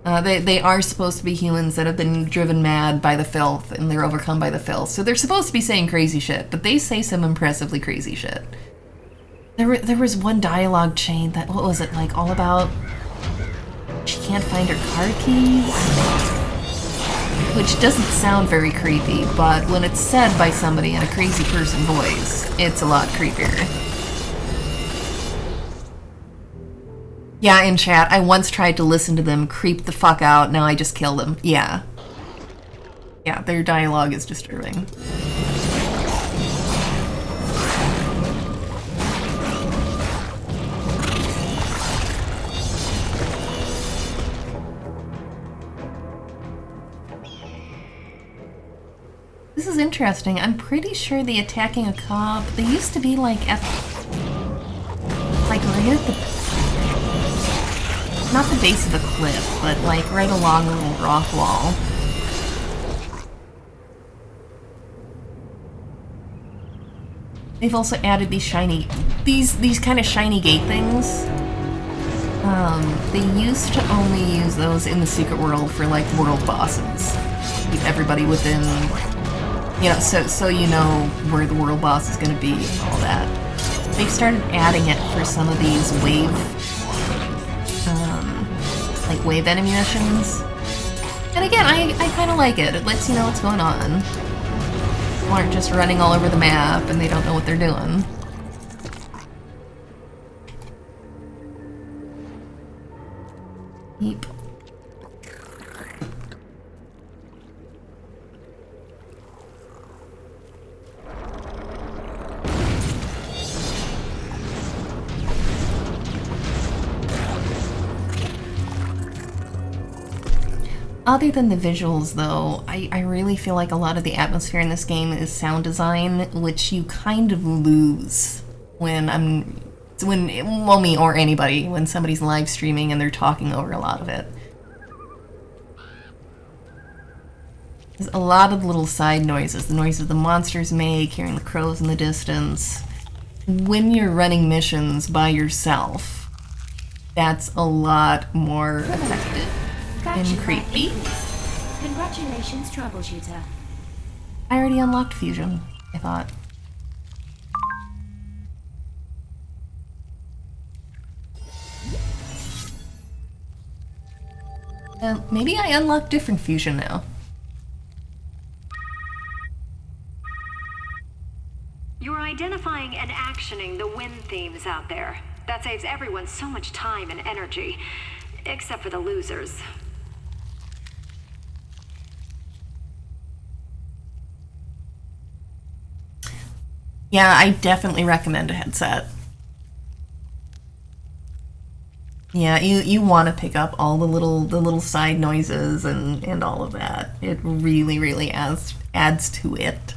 They are supposed to be humans that have been driven mad by the filth, and they're overcome by the filth, so they're supposed to be saying crazy shit, but they say some impressively crazy shit. There was one dialogue chain that, what was it, like, all about she can't find her car keys? Which doesn't sound very creepy, but when it's said by somebody in a crazy person voice, it's a lot creepier. Yeah, in chat, I once tried to listen to them creep the fuck out, now I just kill them. Yeah. Yeah, their dialogue is disturbing. This is interesting. I'm pretty sure the attacking a cop, they used to be like at, like right at the, not the base of the cliff, but like right along the little rock wall. They've also added these shiny, these kind of shiny gate things. They used to only use those in the Secret World for like world bosses. Keep everybody within, you know, so you know where the world boss is going to be and all that. They've started adding it for some of these wave, like wave enemy missions. And again, I kind of like it. It lets you know what's going on. People aren't just running all over the map and they don't know what they're doing. Yep. Other than the visuals, though, I really feel like a lot of the atmosphere in this game is sound design, which you kind of lose when well, me or anybody, when somebody's live streaming and they're talking over a lot of it. There's a lot of little side noises, the noises the monsters make, hearing the crows in the distance. When you're running missions by yourself, that's a lot more effective. And creepy. Congratulations, troubleshooter. I already unlocked fusion, I thought. Maybe I unlocked different fusion now. You're identifying and actioning the win themes out there. That saves everyone so much time and energy. Except for the losers. Yeah, I definitely recommend a headset. Yeah, you want to pick up all the little side noises and all of that. It really adds to it.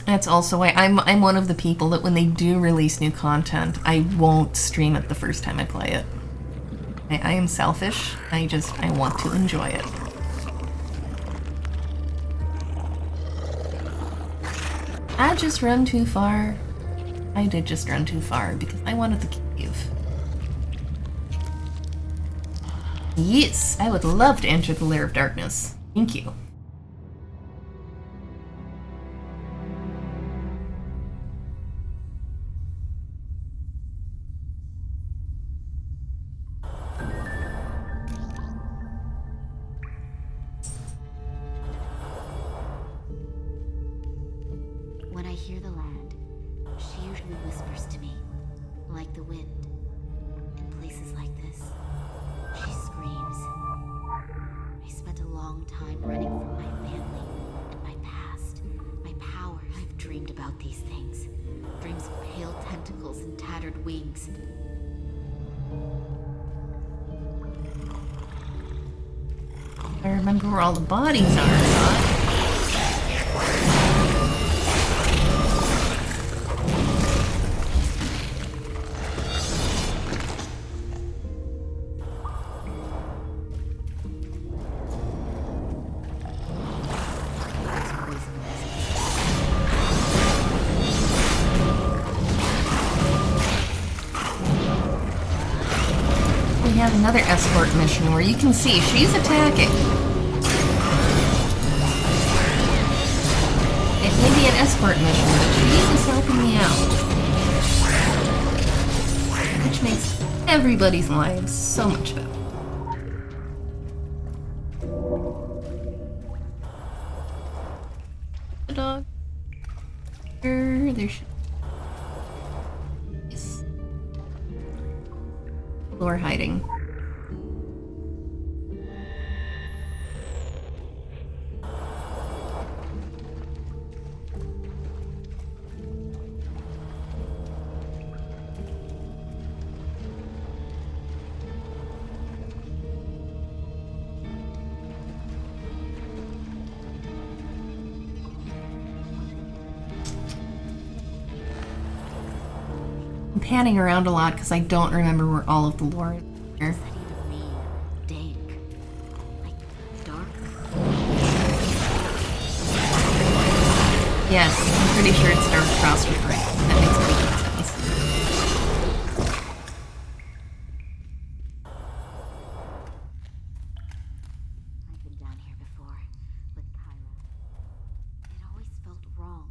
That's also why I'm one of the people that when they do release new content, I won't stream it the first time I play it. I am selfish. I want to enjoy it. I just run too far. I did just run too far because I wanted the cave. Yes, I would love to enter the Lair of Darkness. Thank you. When I hear the land, she usually whispers to me, like the wind. In places like this, she screams. I spent a long time running from my family and my past, my power. I've dreamed about these things. Dreams of pale tentacles and tattered wings. I remember where all the bodies are. We have another escort mission where you can see she's attacking. It may be an escort mission, but she is helping me out. Which makes everybody's lives so much better. The dog. There should be. Or hiding. I'm panning around a lot because I don't remember where all of the lore is here. Does that even mean dank? Like dark? Yes, I'm pretty sure it's Dark Frost with Rain. That makes complete sense. I've been down here before, with Kyla. It always felt wrong.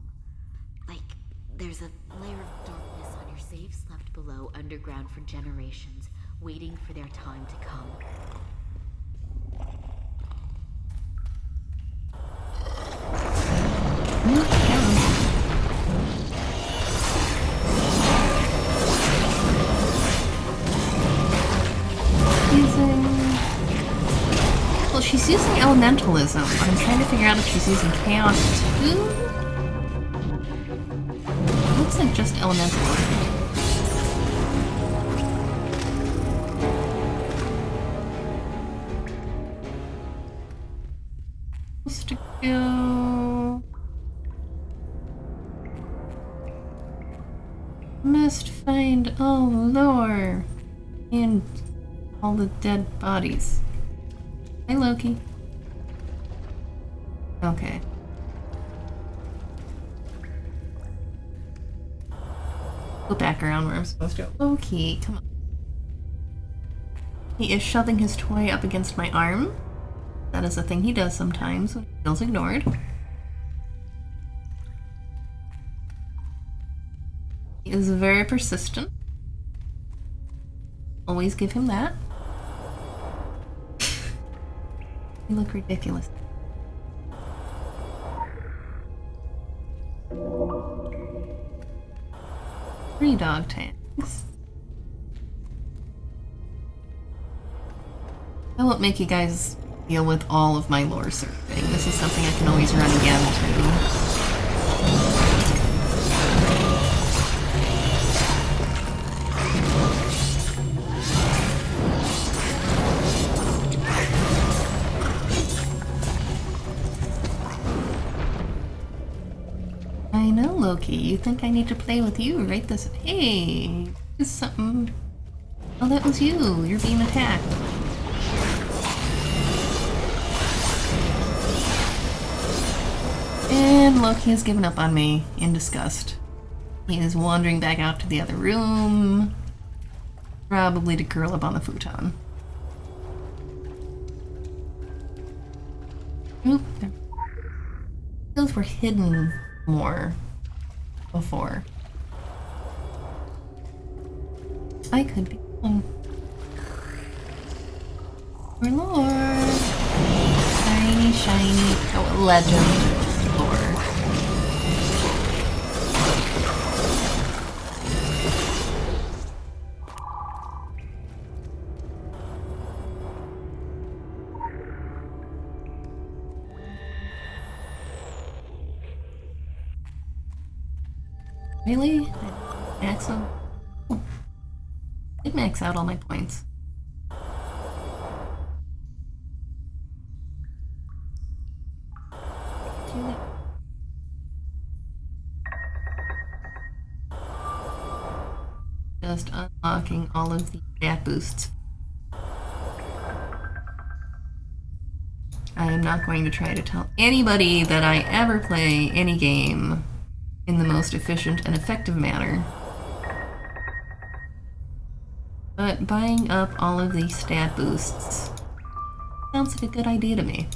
Like there's a layer of darkness on your saves left below underground for generations, waiting for their time to come. Well, she's using elementalism, but I'm trying to figure out if she's using chaos too. Looks like just elementalism. Supposed to go. Must find all lore and all the dead bodies. Hi, Loki. Okay. Go back around where I'm supposed to go. Loki, come on. He is shoving his toy up against my arm. That is a thing he does sometimes when he feels ignored. He is very persistent. Always give him that. You look ridiculous. 3 dog tags. I won't make you guys deal with all of my lore surfing. This is something I can always run again too. I know, Loki. You think I need to play with you, right? Hey, this is something. Oh, that was you. You're being attacked. And Loki has given up on me in disgust. He is wandering back out to the other room, probably to curl up on the futon. Oop, those were hidden more before. I could be wrong. Or lore. Shiny, shiny. Oh, legend lore. Really? Max them? Oh. Did max out all my points. Just unlocking all of the stat boosts. I am not going to try to tell anybody that I ever play any game in the most efficient and effective manner. But buying up all of these stat boosts sounds like a good idea to me.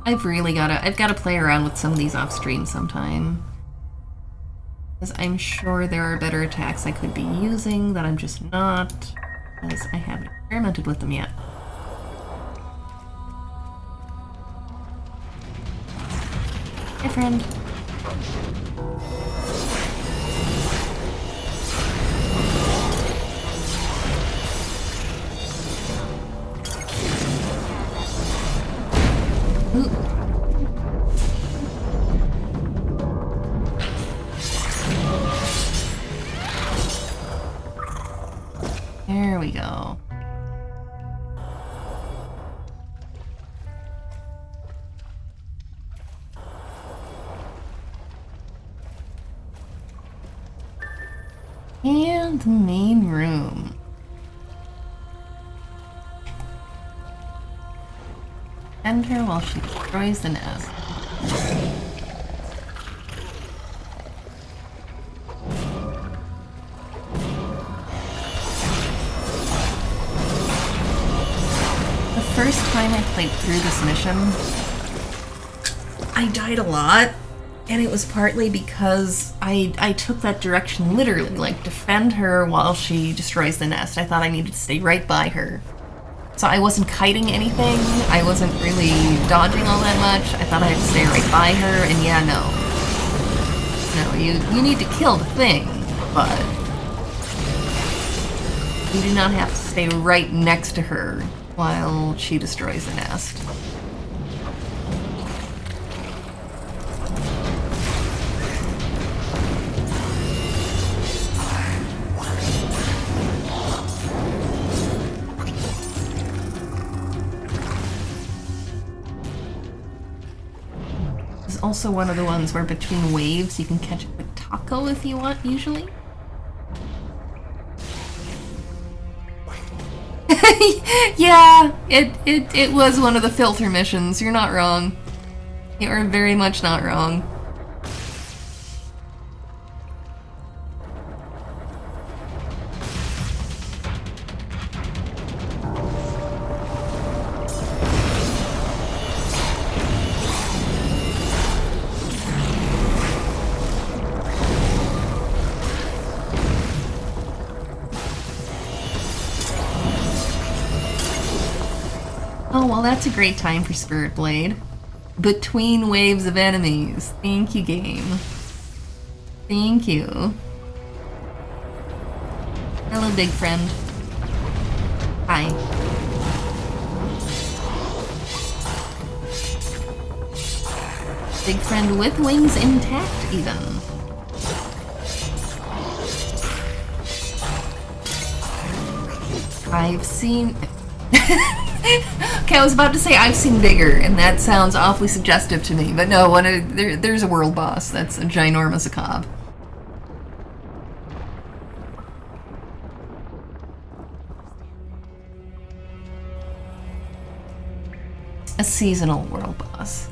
I've gotta play around with some of these off stream sometime. Because I'm sure there are better attacks I could be using that I'm just not, because I haven't experimented with them yet. Hey, friend. Ooh. There we go. And the main room. Enter while she destroys the nest. The first time I played through this mission, I died a lot. And it was partly because I took that direction literally, like defend her while she destroys the nest. I thought I needed to stay right by her. So I wasn't kiting anything, I wasn't really dodging all that much. I thought I had to stay right by her, and yeah, no. No, you need to kill the thing, but you do not have to stay right next to her while she destroys the nest. Also one of the ones where between waves you can catch a quick taco if you want, usually. Yeah, it was one of the filter missions. You're not wrong. You are very much not wrong. Oh, well, that's a great time for Spirit Blade. Between waves of enemies. Thank you, game. Thank you. Hello, big friend. Hi. Big friend with wings intact, even. I've seen... Okay, I was about to say I've seen bigger, and that sounds awfully suggestive to me, but no, there's a world boss that's a ginormous cob. A seasonal world boss.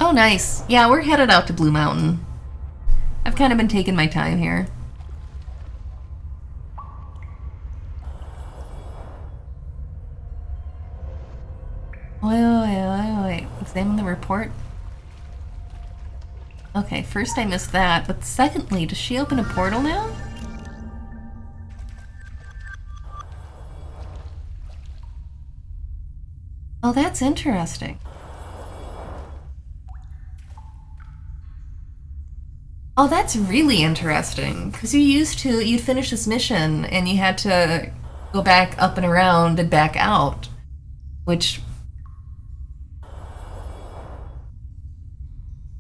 Oh, nice. Yeah, we're headed out to Blue Mountain. I've kind of been taking my time here. Wait. Examine the report. Okay, first I missed that, but secondly, does she open a portal now? Oh, that's interesting. Oh, that's really interesting. Because you'd finish this mission and you had to go back up and around and back out. Which...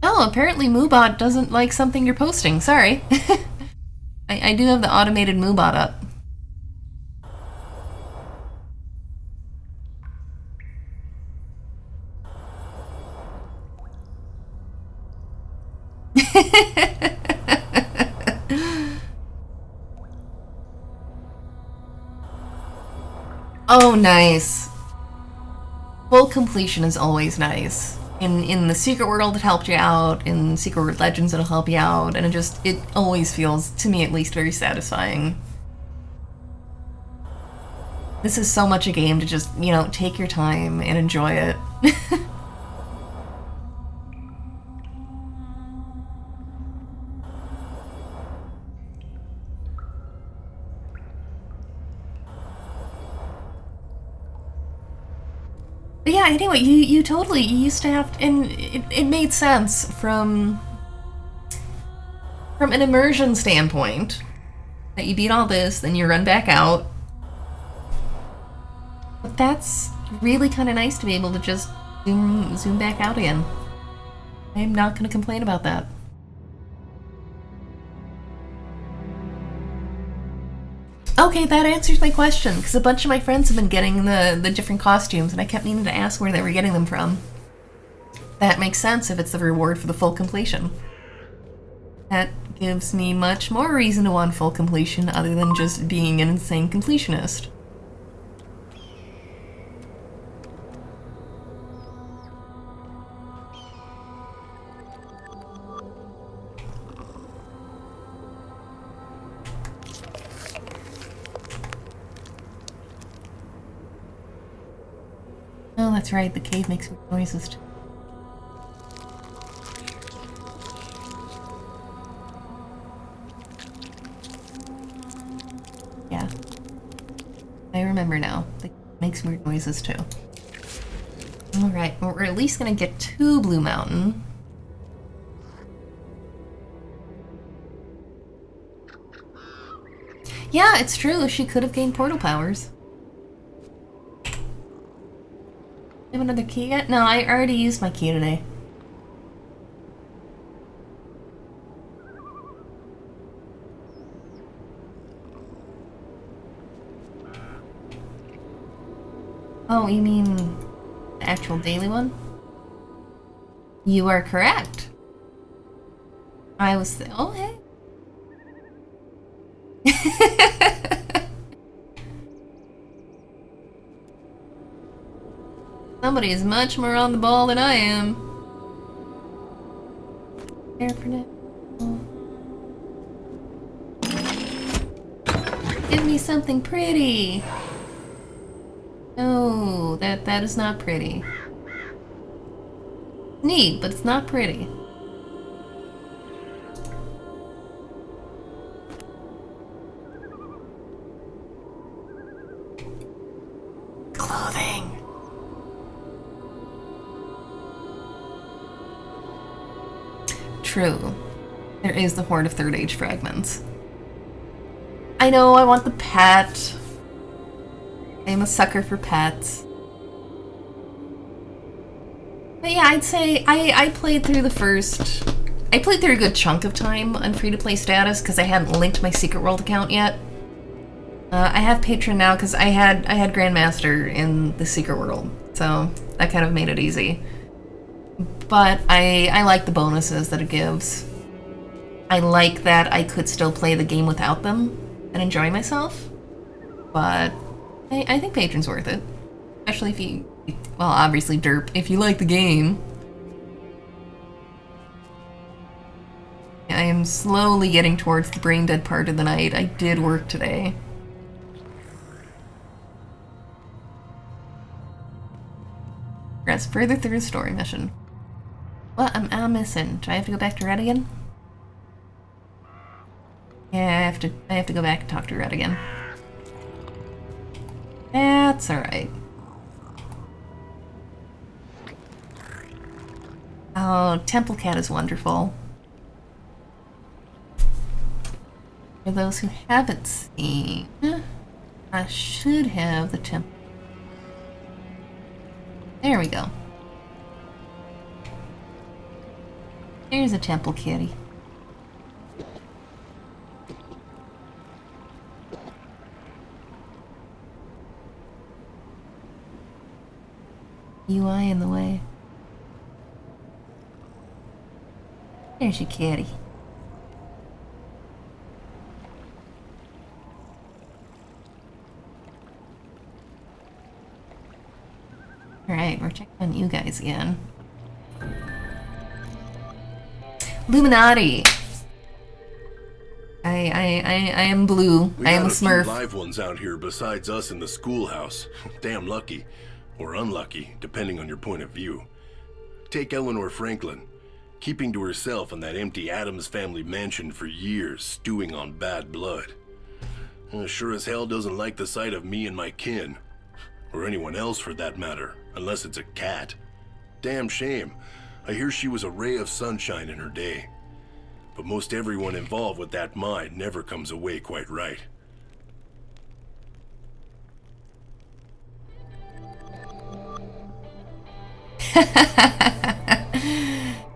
Oh, apparently Moobot doesn't like something you're posting. Sorry. I do have the automated Moobot up. Oh, nice. Full completion is always nice. In the Secret World, it helped you out. In Secret World Legends, it'll help you out. And it always feels, to me at least, very satisfying. This is so much a game to just, you know, take your time and enjoy it. But yeah, anyway, you totally, you used to have, and it made sense from an immersion standpoint, that you beat all this, then you run back out. But that's really kind of nice to be able to just zoom back out again. I'm not going to complain about that. Okay, that answers my question, because a bunch of my friends have been getting the different costumes, and I kept meaning to ask where they were getting them from. That makes sense if it's the reward for the full completion. That gives me much more reason to want full completion other than just being an insane completionist. Oh, that's right, the cave makes noises too. Yeah. I remember now. It makes weird noises too. Alright, well, we're at least gonna get to Blue Mountain. Yeah, it's true. She could have gained portal powers. Have another key yet? No, I already used my key today. Oh, you mean the actual daily one? You are correct. I was oh hey. Somebody is much more on the ball than I am. Care for now. Give me something pretty. No, that is not pretty. Neat, but it's not pretty. clothing. True. There is the horde of Third Age fragments. I know, I want the pet. I am a sucker for pets. But yeah, I'd say I played through the first... I played through a good chunk of time on free-to-play status because I hadn't linked my Secret World account yet. I have Patron now because I had Grandmaster in the Secret World, so that kind of made it easy. But I like the bonuses that it gives. I like that I could still play the game without them and enjoy myself. But I think Patron's worth it. Especially if you... Well, obviously, derp, if you like the game. I am slowly getting towards the brain dead part of the night. I did work today. Progress further through the story mission. What am I missing? Do I have to go back to Red again? Yeah, I have to go back and talk to Red again. That's alright. Oh, Temple Cat is wonderful. For those who haven't seen, I should have the temple. There we go. There's a temple kitty. UI in the way. There's your kitty. Alright, we're checking on you guys again. Illuminati! I am blue. I am a Smurf. We got a few live ones out here besides us in the schoolhouse. Damn lucky. Or unlucky, depending on your point of view. Take Eleanor Franklin. Keeping to herself in that empty Addams family mansion for years, stewing on bad blood. Sure as hell doesn't like the sight of me and my kin. Or anyone else for that matter, unless it's a cat. Damn shame. I hear she was a ray of sunshine in her day. But most everyone involved with that mine never comes away quite right.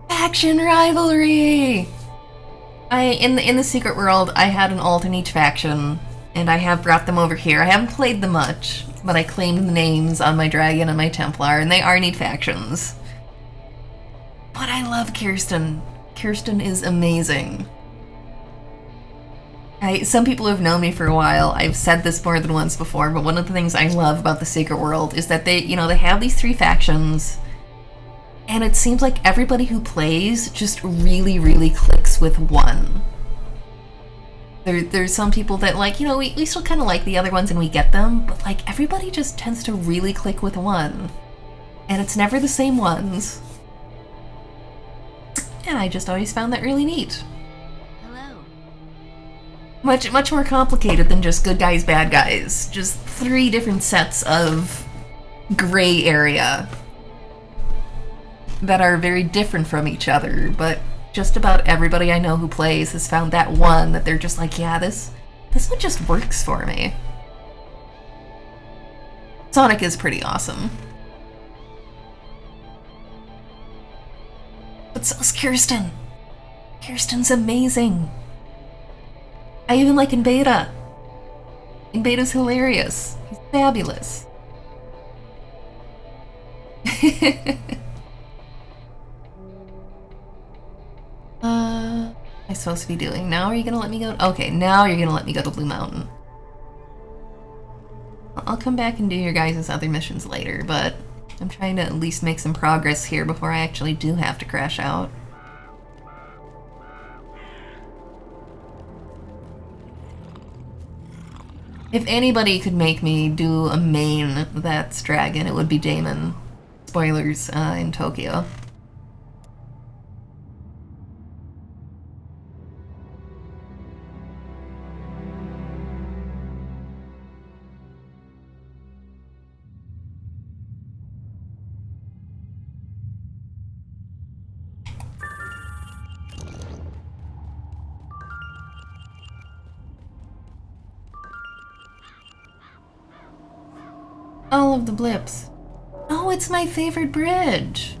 Faction rivalry! In the Secret World, I had an alt in each faction, and I have brought them over here. I haven't played them much, but I claimed the names on my Dragon and my Templar, and they are neat factions. But I love Kirsten. Kirsten is amazing. Some people who have known me for a while, I've said this more than once before, but one of the things I love about the Secret World is that they have these 3 factions, and it seems like everybody who plays just really, really clicks with one. There's some people that, like, we still kind of like the other ones and we get them, but, like, everybody just tends to really click with one. And it's never the same ones. And I just always found that really neat. Hello. Much more complicated than just good guys, bad guys. Just 3 different sets of gray area that are very different from each other, but just about everybody I know who plays has found that one that they're just like, yeah, this one just works for me. Sonic is pretty awesome. But so's Kirsten. Kirsten's amazing. I even like In Beta. In Beta's hilarious. He's fabulous. I'm supposed to be doing? Now are you gonna let me go? Okay, now you're gonna let me go to Blue Mountain. I'll come back and do your guys' other missions later, but I'm trying to at least make some progress here before I actually do have to crash out. If anybody could make me do a main that's Dragon, it would be Damon. Spoilers, in Tokyo. All of the blips. Oh, it's my favorite bridge.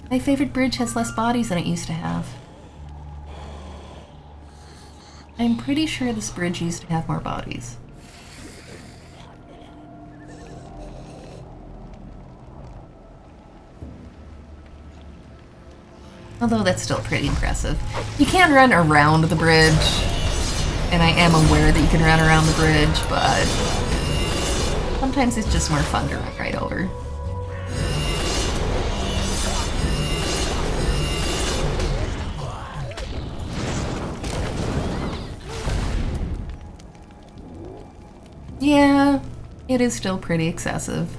My favorite bridge has less bodies than it used to have. I'm pretty sure this bridge used to have more bodies. Although that's still pretty impressive. You can run around the bridge, and I am aware that you can run around the bridge, but sometimes it's just more fun to run right over. Yeah, it is still pretty excessive.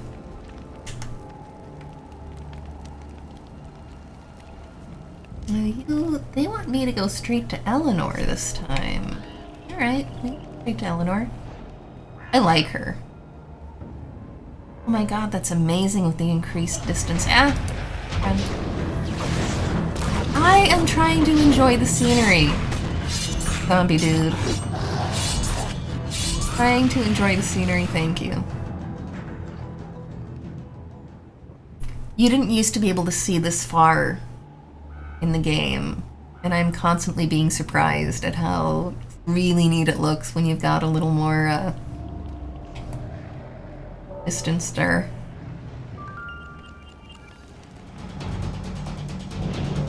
They want me to go straight to Eleanor this time. Alright, straight to Eleanor. I like her. Oh my god, that's amazing with the increased distance. Ah! I am trying to enjoy the scenery. Zombie dude. Trying to enjoy the scenery, thank you. You didn't used to be able to see this far in the game, and I'm constantly being surprised at how really neat it looks when you've got a little more distance there.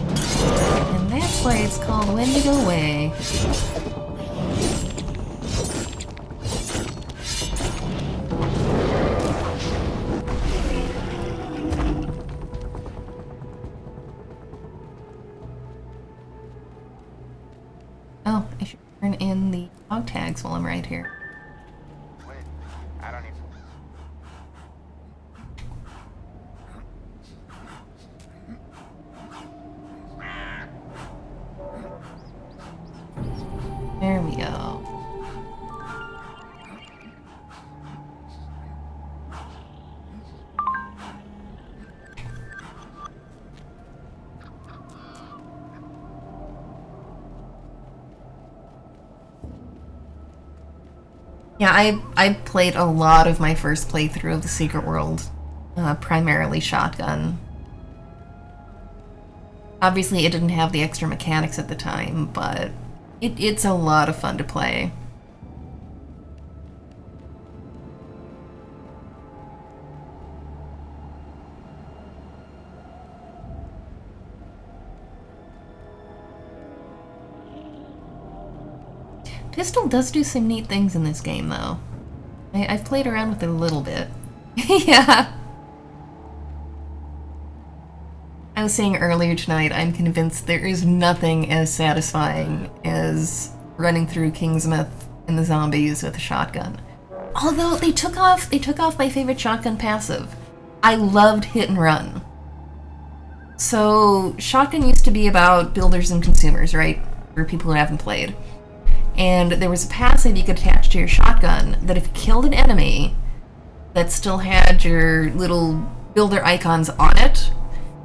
And that's why it's called Wendigo Way. Oh, I should turn in the dog tags while I'm right here. Wait, I don't need There we go. Yeah, I played a lot of my first playthrough of the Secret World, primarily shotgun. Obviously, it didn't have the extra mechanics at the time, but it's a lot of fun to play. Pistol does do some neat things in this game, though. I've played around with it a little bit. Yeah. I was saying earlier tonight, I'm convinced there is nothing as satisfying as running through Kingsmouth and the zombies with a shotgun. Although they took off my favorite shotgun passive. I loved hit and run. So shotgun used to be about builders and consumers, right? For people who haven't played. And there was a passive you could attach to your shotgun that if you killed an enemy that still had your little builder icons on it,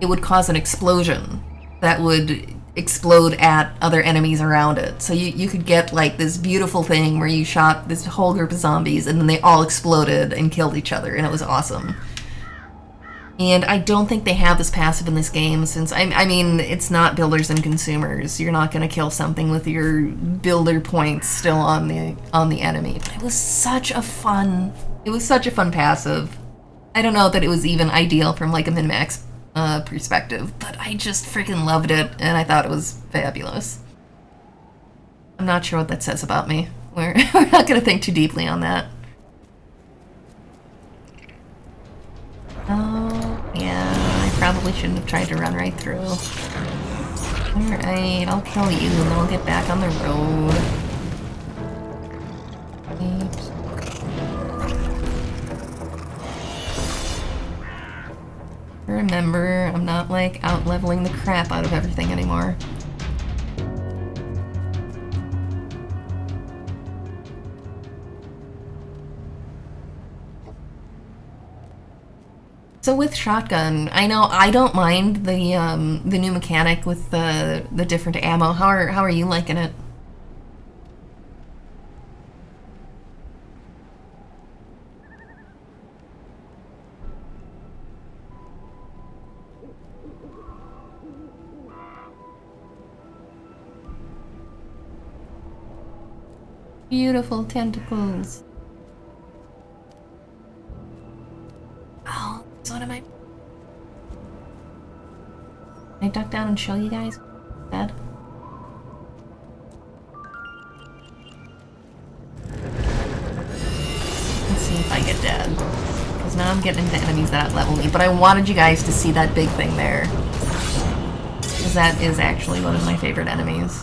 it would cause an explosion that would explode at other enemies around it. So you could get like this beautiful thing where you shot this whole group of zombies and then they all exploded and killed each other, and it was awesome. And I don't think they have this passive in this game, since I mean it's not builders and consumers. You're not going to kill something with your builder points still on the enemy. But it was such a fun passive. I don't know that it was even ideal from like a min-max perspective, but I just freaking loved it, and I thought it was fabulous. I'm not sure what that says about me. We're not going to think too deeply on that. Oh, yeah, I probably shouldn't have tried to run right through. Alright, I'll kill you and then I'll get back on the road. Oops. Remember, I'm not like out-leveling the crap out of everything anymore. So with shotgun, I know I don't mind the new mechanic with the different ammo. How are you liking it? Beautiful tentacles. Oh, it's one of my... Can I duck down and show you guys? Dad? Let's see if I get dead. Because now I'm getting into enemies that level me. But I wanted you guys to see that big thing there. Because that is actually one of my favorite enemies.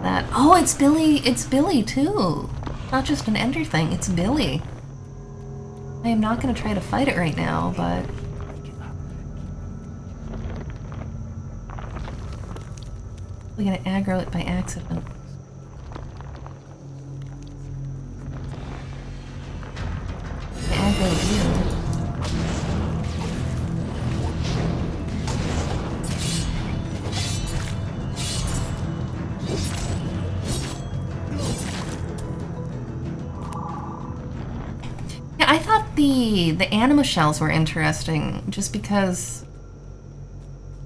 That... Oh, it's Billy! It's Billy, too! Not just an Ender thing, it's Billy. I am not going to try to fight it right now, but... We're going to aggro it by accident. I aggroed you. Yeah, I thought the anima shells were interesting just because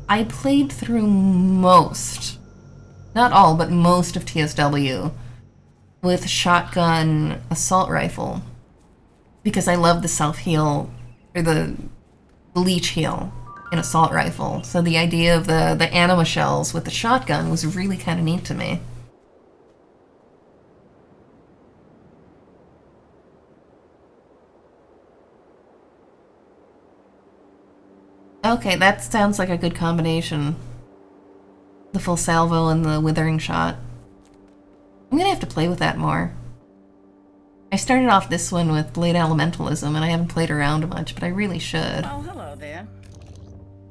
I played through most, not all, but most of TSW with shotgun assault rifle because I love the self-heal, or the leech heal in assault rifle. So the idea of the anima shells with the shotgun was really kind of neat to me. Okay, that sounds like a good combination. The full salvo and the withering shot. I'm gonna have to play with that more. I started off this one with Blade Elementalism, and I haven't played around much, but I really should. Oh, hello there.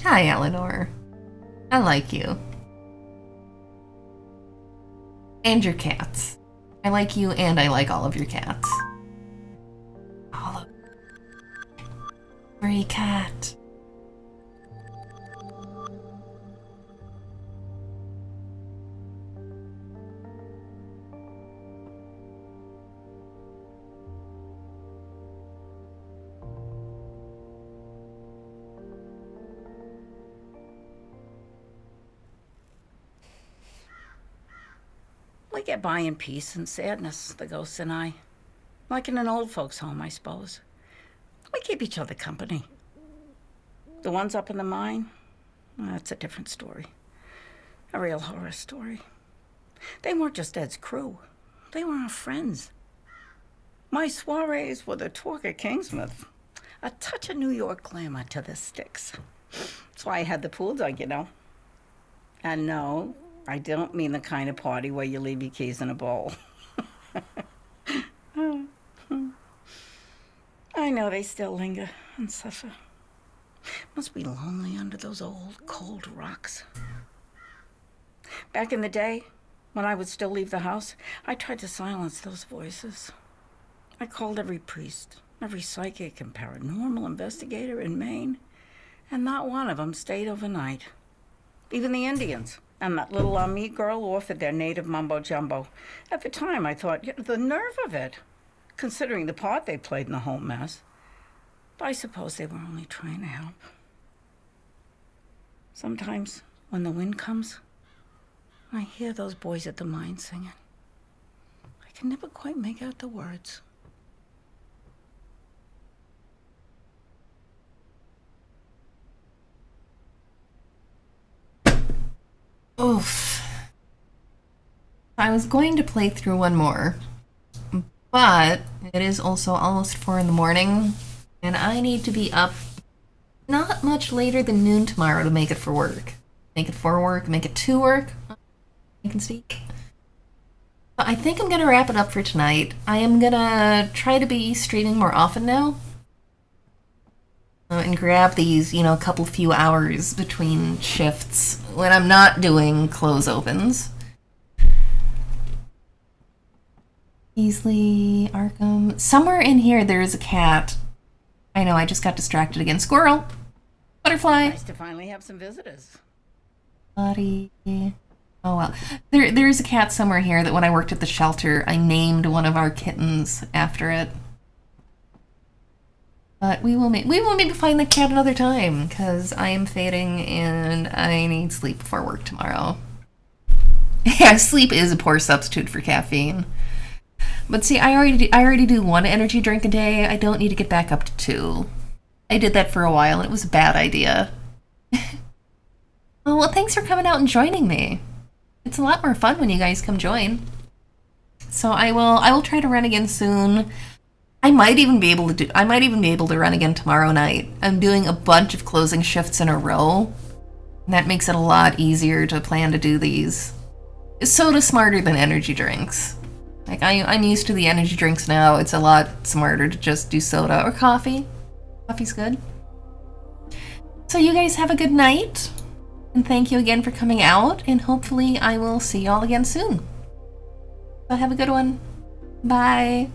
Hi, Eleanor. I like you. And your cats. I like you, and I like all of your cats. All of... Free cat. We get by in peace and sadness, the ghosts and I. Like in an old folks' home, I suppose. We keep each other company. The ones up in the mine, that's a different story. A real horror story. They weren't just Ed's crew. They were our friends. My soirees were the talk of Kingsmouth. A touch of New York glamour to the sticks. That's why I had the pool dug, you know. And no, I don't mean the kind of party where you leave your keys in a bowl. I know they still linger and suffer. Must be lonely under those old, cold rocks. Back in the day, when I would still leave the house, I tried to silence those voices. I called every priest, every psychic and paranormal investigator in Maine, and not one of them stayed overnight. Even the Indians. And that little Ami girl offered their native mumbo-jumbo. At the time, I thought, the nerve of it, considering the part they played in the whole mess. But I suppose they were only trying to help. Sometimes, when the wind comes, I hear those boys at the mine singing. I can never quite make out the words. Oof. I was going to play through one more, but it is also almost 4 in the morning, and I need to be up not much later than noon tomorrow to make it for work. Make it for work, make it to work. I can speak. But I think I'm going to wrap it up for tonight. I am going to try to be streaming more often now. And grab these, you know, a couple few hours between shifts when I'm not doing close opens. Easley, Arkham. Somewhere in here there is a cat. I know, I just got distracted again. Squirrel! Butterfly! Nice to finally have some visitors. Buddy. Oh well. There's a cat somewhere here that when I worked at the shelter, I named one of our kittens after it. But we will maybe find the cat another time, because I am fading and I need sleep before work tomorrow. Yeah, sleep is a poor substitute for caffeine. But see, I already do 1 energy drink a day. I don't need to get back up to 2. I did that for a while, and it was a bad idea. Oh, well, thanks for coming out and joining me. It's a lot more fun when you guys come join. So I will try to run again soon. I might even be able to run again tomorrow night. I'm doing a bunch of closing shifts in a row. And that makes it a lot easier to plan to do these. Soda's smarter than energy drinks. Like, I'm used to the energy drinks now. It's a lot smarter to just do soda or coffee. Coffee's good. So you guys have a good night. And thank you again for coming out. And hopefully I will see y'all again soon. So have a good one. Bye.